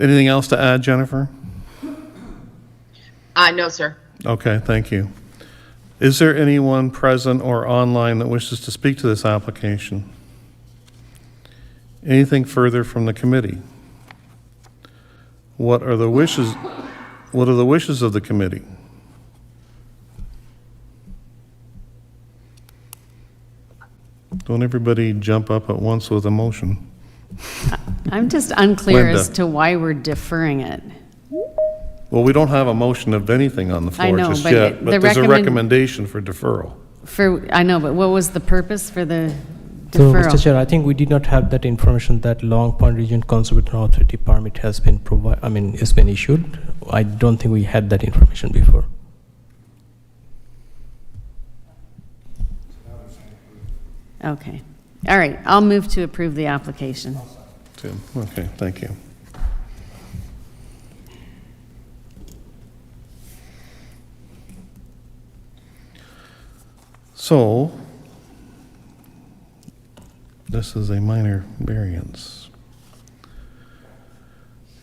Speaker 1: Anything else to add, Jennifer?
Speaker 12: No, sir.
Speaker 1: Okay, thank you. Is there anyone present or online that wishes to speak to this application? Anything further from the committee? What are the wishes of the committee? Don't everybody jump up at once with a motion.
Speaker 3: I'm just unclear
Speaker 1: Linda.
Speaker 3: as to why we're deferring it.
Speaker 1: Well, we don't have a motion of anything on the
Speaker 3: I
Speaker 1: floor
Speaker 3: know,
Speaker 1: just
Speaker 3: but
Speaker 1: yet,
Speaker 3: the
Speaker 1: but there's a
Speaker 3: recommend-
Speaker 1: recommendation for deferral.
Speaker 3: I know, but what was the purpose for the
Speaker 5: So, Mr.
Speaker 3: deferral?
Speaker 5: Chair, I think we did not have that information that Long Point Region Conservation Authority permit has been has been issued. I don't think we had that information before.
Speaker 3: Okay. All right, I'll move to approve the application.
Speaker 1: Tim, okay, thank you. So, this is a minor variance.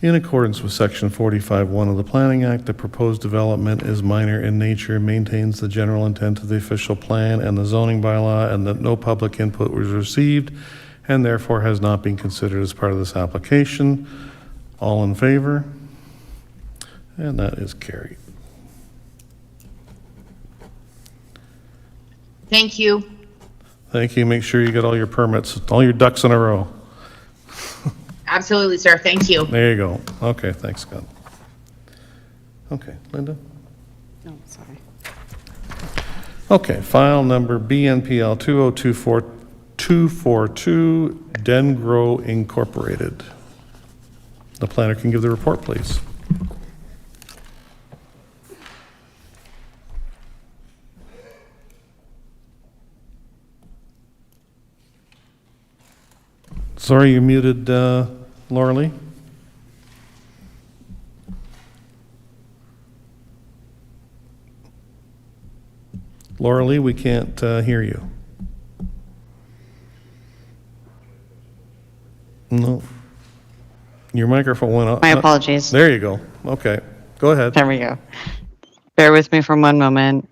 Speaker 1: In accordance with Section 45(1) of the Planning Act, the proposed development is minor in nature, maintains the general intent of the official plan and the zoning bylaw, and that no public input was received, and therefore has not been considered as part of this application. All in favor? And that is carried.
Speaker 12: Thank you.
Speaker 1: Thank you. Make sure you get all your permits, all your ducks in a row.
Speaker 12: Absolutely, sir. Thank you.
Speaker 1: There you go. Okay, thanks, Scott. Okay, Linda?
Speaker 3: No, sorry.
Speaker 1: Okay, file number BNPL 2024242, Dengro Incorporated. The planner can give the report, please. Sorry, you muted, Laura Lee. Laura Lee, we can't hear you. No. Your microphone went off.
Speaker 2: My apologies.
Speaker 1: There you go. Okay, go ahead.
Speaker 2: There we go. Bear with me for one moment.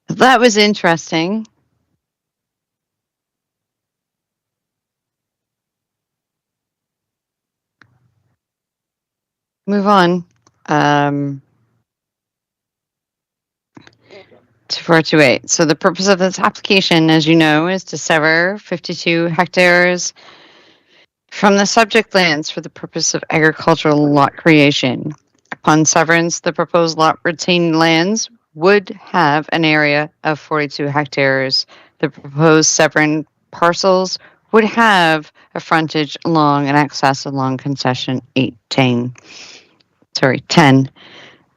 Speaker 2: That was interesting. Move on. 2428. So the purpose of this application, as you know, is to sever 52 hectares from the subject lands for the purpose of agricultural lot creation. Upon severance, the proposed lot retained lands would have an area of 42 hectares. The proposed severed parcels would have a frontage along and access along concession 10.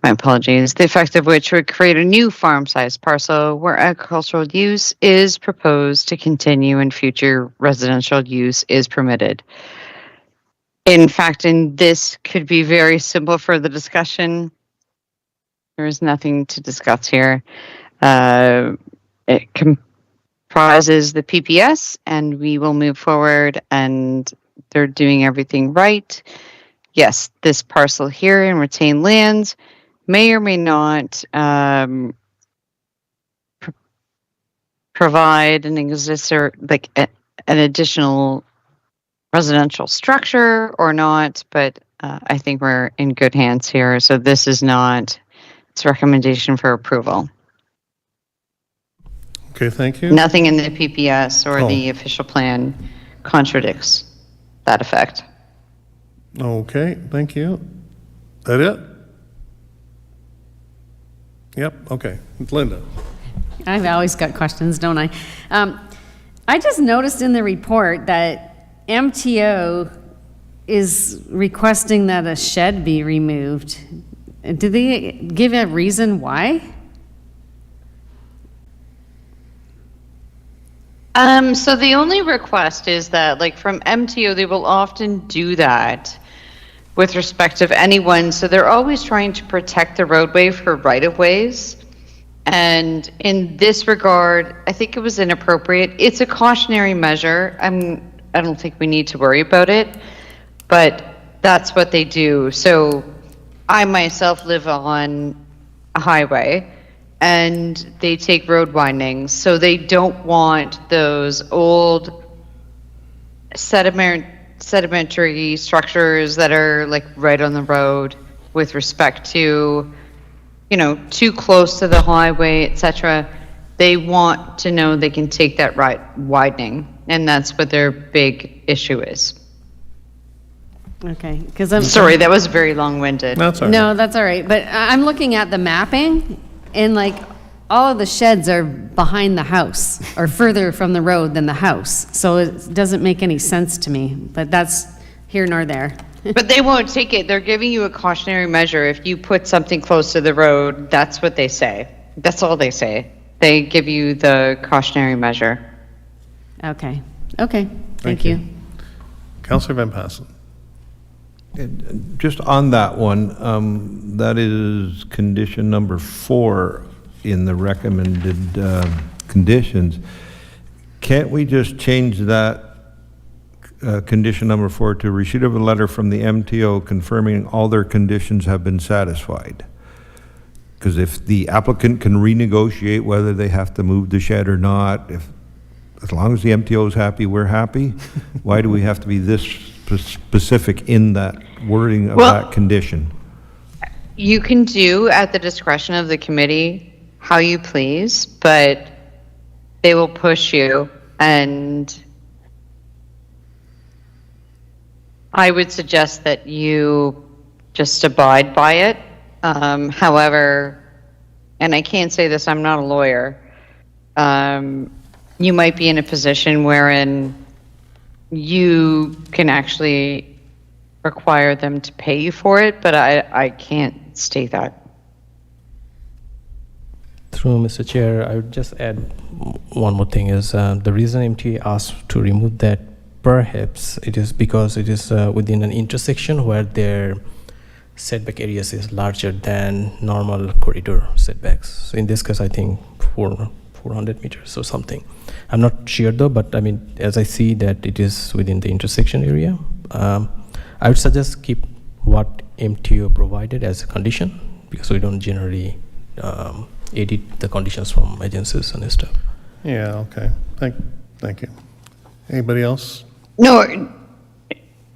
Speaker 2: My apologies. The effect of which would create a new farm-sized parcel where agricultural use is proposed to continue and future residential use is permitted. In fact, this could be very simple for the discussion. There is nothing to discuss here. It comprises the PPS, and we will move forward, and they're doing everything right. Yes, this parcel here in retained lands may or may not provide an an additional residential structure or not, but I think we're in good hands here. So this is not, it's recommendation for approval.
Speaker 1: Okay, thank you.
Speaker 2: Nothing in the PPS or
Speaker 1: Oh.
Speaker 2: the official plan contradicts that effect.
Speaker 1: Okay, thank you. That it? Yep, okay. Linda?
Speaker 3: I've always got questions, don't I? I just noticed in the report that MTO is requesting that a shed be removed. Do they give a reason why?
Speaker 2: So the only request is that, like, from MTO, they will often do that with respect of anyone. So they're always trying to protect the roadway for right-of-ways. And in this regard, I think it was inappropriate. It's a cautionary measure. I don't think we need to worry about it, but that's what they do. So I myself live on a highway, and they take road windings. So they don't want those old sedimentary structures that are like right on the road with respect to, you know, too close to the highway, etc. They want to know they can take that right widening, and that's what their big issue is.
Speaker 3: Okay, because I'm
Speaker 2: Sorry, that was very long-winded.
Speaker 1: That's all right.
Speaker 3: No, that's all right. But I'm looking at the mapping, and like all of the sheds are behind the house or further from the road than the house. So it doesn't make any sense to me. But that's here nor there.
Speaker 2: But they won't take it. They're giving you a cautionary measure. If you put something close to the road, that's what they say. That's all they say. They give you the cautionary measure.
Speaker 3: Okay. Okay. Thank
Speaker 1: you.
Speaker 3: you.
Speaker 1: Councillor Van Passen.
Speaker 6: And just on that one, that is condition number 4 in the recommended conditions. Can't we just change that condition number 4 to receipt of a letter from the MTO confirming all their conditions have been satisfied? Because if the applicant can renegotiate whether they have to move the shed or not, as long as the MTO is happy, we're happy. Why do we have to be this specific in that wording of that condition?
Speaker 2: You can do at the discretion of the committee how you please, but they will push you, and I would suggest that you just abide by it. However, and I can't say this, I'm not a lawyer, you might be in a position wherein you can actually require them to pay you for it, but I can't state that.
Speaker 5: Through Mr. Chair, I would just add one more thing is the reason MTA asked to remove that perhaps it is because it is within an intersection where their setback areas is larger than normal corridor setbacks. So in this case, I think 400 meters or something. I'm not sure though, but I mean, as I see that it is within the intersection area, I would suggest keep what MTO provided as a condition, because we don't generally edit the conditions from agencies and stuff.
Speaker 1: Yeah, okay. Thank you. Anybody else?
Speaker 2: No,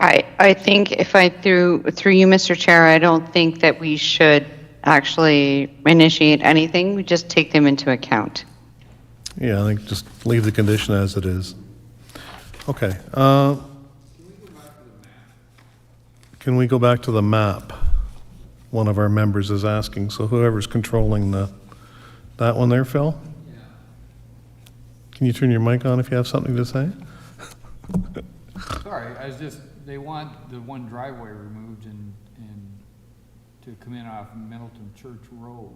Speaker 2: I think if I through you, Mr. Chair, I don't think that we should actually initiate anything. We just take them into account.
Speaker 1: Yeah, I think just leave the condition as it is. Okay. Can we go back to the map? One of our members is asking, so whoever's controlling that one there, Phil? Yeah. Can you turn your mic on if you have something to say?
Speaker 13: Sorry, they want the one driveway removed and to come in off Middleton Church Road.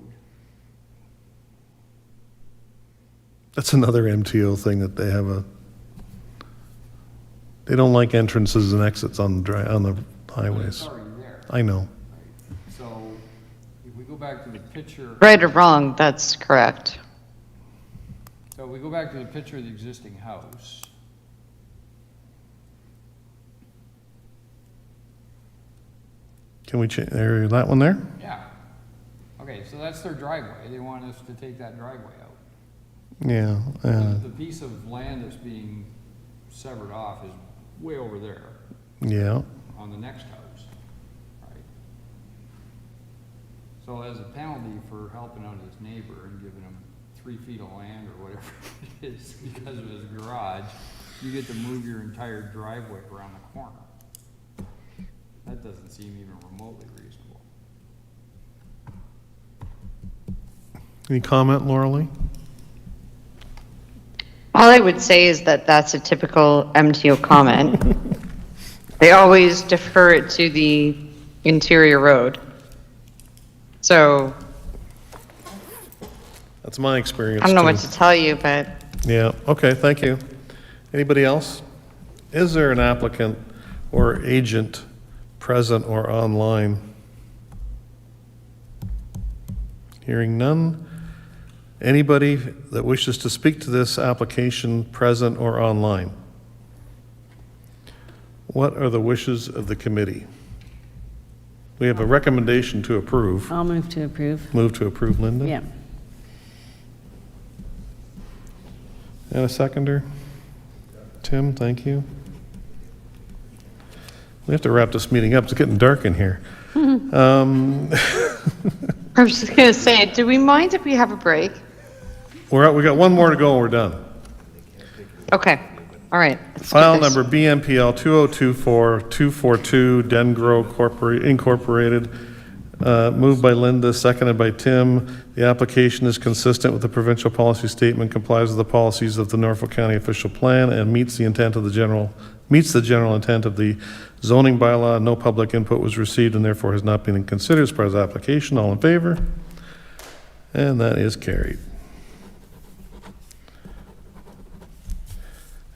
Speaker 1: That's another MTO thing that they have they don't like entrances and exits on the highways.
Speaker 13: It's already there.
Speaker 1: I know.
Speaker 13: Right. So if we go back to the picture.
Speaker 2: Right or wrong, that's correct.
Speaker 13: So we go back to the picture of the existing house.
Speaker 1: Can we change that one there?
Speaker 13: Yeah. Okay, so that's their driveway. They want us to take that driveway out.
Speaker 1: Yeah.
Speaker 13: The piece of land that's being severed off is way over there
Speaker 1: Yeah.
Speaker 13: on the next house. So as a penalty for helping out his neighbor and giving him 3 feet of land or whatever it is because of his garage, you get to move your entire driveway around the corner. That doesn't seem even remotely reasonable.
Speaker 1: Any comment, Laura Lee?
Speaker 2: All I would say is that that's a typical MTO comment. They always defer it to the interior road. So
Speaker 1: That's my experience,
Speaker 2: I don't know
Speaker 1: too.
Speaker 2: what to tell you, but
Speaker 1: Yeah, okay, thank you. Anybody else? Is there an applicant or agent present or online? Hearing none. Anybody that wishes to speak to this application present or online? What are the wishes of the committee? We have a recommendation to approve.
Speaker 3: I'll move to approve.
Speaker 1: Move to approve, Linda?
Speaker 3: Yeah.
Speaker 1: And a seconder? Tim, thank you. We have to wrap this meeting up. It's getting dark in here.
Speaker 2: I was just going to say, do we mind if we have a break?
Speaker 1: We got one more to go and we're done.
Speaker 2: Okay, all right. let's do
Speaker 1: File
Speaker 2: this.
Speaker 1: number BNPL 2024242, Dengro Incorporated. Moved by Linda, seconded by Tim. The application is consistent with the provincial policy statement, complies with the policies of the Norfolk County official plan, and meets the general intent of the zoning bylaw. No public input was received and therefore has not been considered as part of the application. All in favor? And that is carried.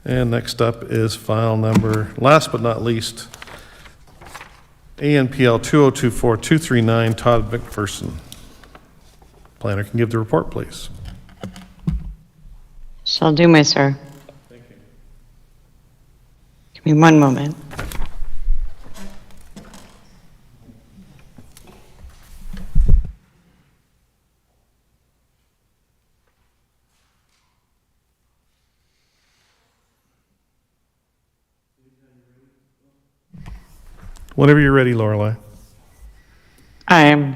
Speaker 1: And next up is file number, last but not least, ANPL 2024239, Todd McPherson. Planner can give the report, please.
Speaker 2: Shall do, my sir.
Speaker 1: Thank you.
Speaker 2: Give me one moment.
Speaker 1: Whenever you're ready, Lorelei.
Speaker 2: I'm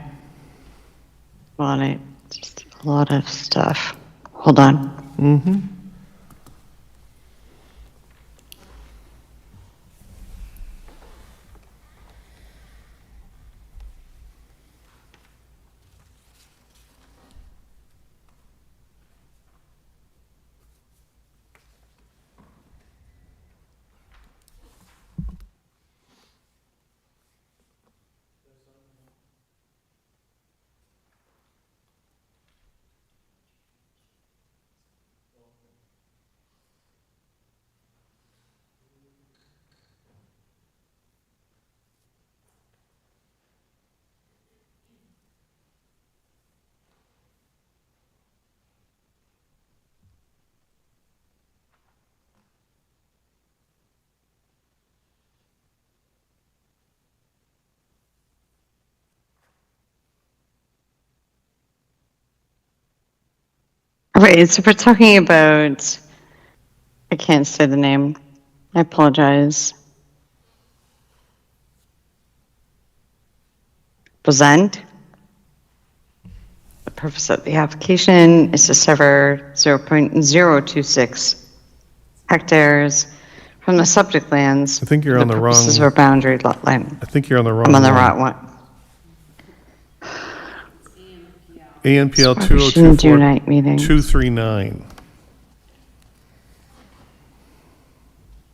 Speaker 2: on it. Just a lot of stuff. Hold on.
Speaker 1: Mm-hmm.
Speaker 2: All right, so we're talking about, I can't say the name. I apologize. Present. The purpose of the application is to sever 0.026 hectares from the subject lands.
Speaker 1: I think you're on the wrong.
Speaker 2: This is our boundary lot line.
Speaker 1: I think you're on the wrong
Speaker 2: I'm on the
Speaker 1: one.
Speaker 2: right one.
Speaker 1: ANPL
Speaker 2: Probably shouldn't do night meetings.
Speaker 1: 2024239.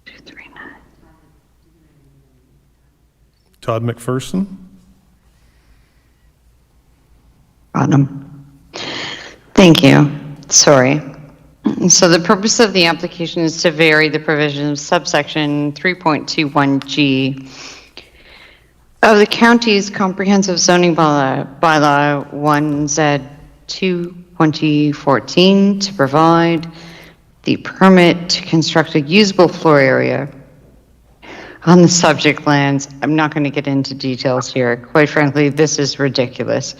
Speaker 2: 239.
Speaker 1: Todd McPherson.
Speaker 2: Thank you. Sorry. So the purpose of the application is to vary the provision of subsection 3.21G of the county's comprehensive zoning bylaw 1Z2/2014 to provide the permit to construct a usable floor area on the subject lands. I'm not going to get into details here. Quite frankly, this is ridiculous.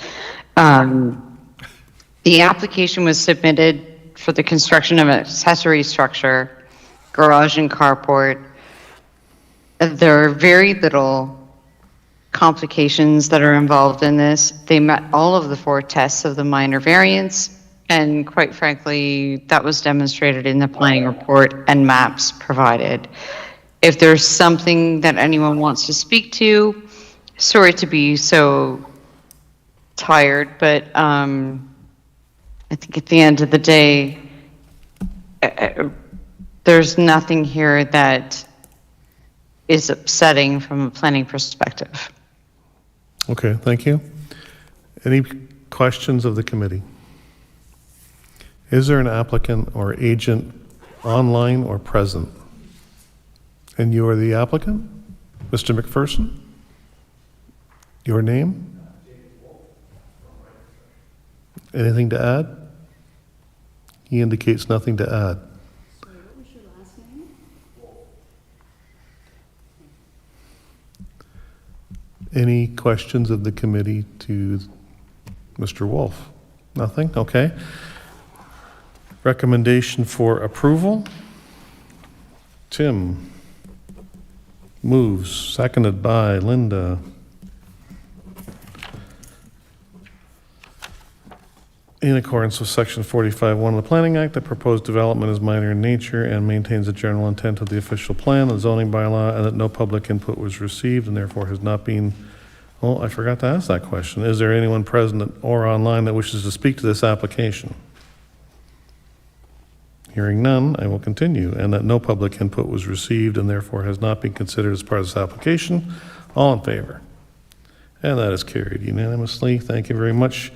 Speaker 2: The application was submitted for the construction of an accessory structure, garage and carport. There are very little complications that are involved in this. They met all of the 4 tests of the minor variance, and quite frankly, that was demonstrated in the planning report and maps provided. If there's something that anyone wants to speak to, sorry to be so tired, but I think at the end of the day, there's nothing here that is upsetting from a planning perspective.
Speaker 1: Okay, thank you. Any questions of the committee? Is there an applicant or agent online or present? And you are the applicant? Mr. McPherson? Your name? Anything to add? He indicates nothing to add.
Speaker 14: Sorry, what was your last name?
Speaker 1: Any questions of the committee to Mr. Wolf? Nothing? Okay. Recommendation for approval? Tim moves, seconded by Linda. In accordance with Section 45(1) of the Planning Act, the proposed development is minor in nature and maintains the general intent of the official plan, the zoning bylaw, and that no public input was received and therefore has not been. Oh, I forgot to ask that question. Is there anyone present or online that wishes to speak to this application? Hearing none, I will continue. And that no public input was received and therefore has not been considered as part of this application. All in favor? And that is carried unanimously. Thank you very much.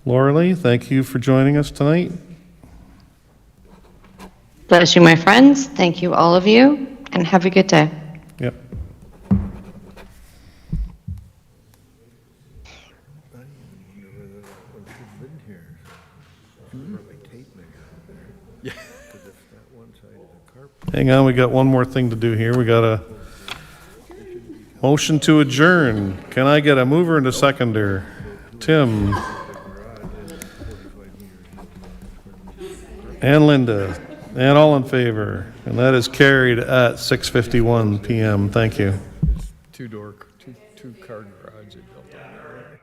Speaker 1: Laura Lee, thank you for joining us tonight.
Speaker 2: Bless you, my friends. Thank you, all of you, and have a good day.
Speaker 1: Yep. Hang on, we got one more thing to do here. We got a motion to adjourn. Can I get a mover and a seconder? Tim. And Linda. And all in favor. And that is carried at 6:51 p.m. Thank you.
Speaker 13: Two-car garage they built down there.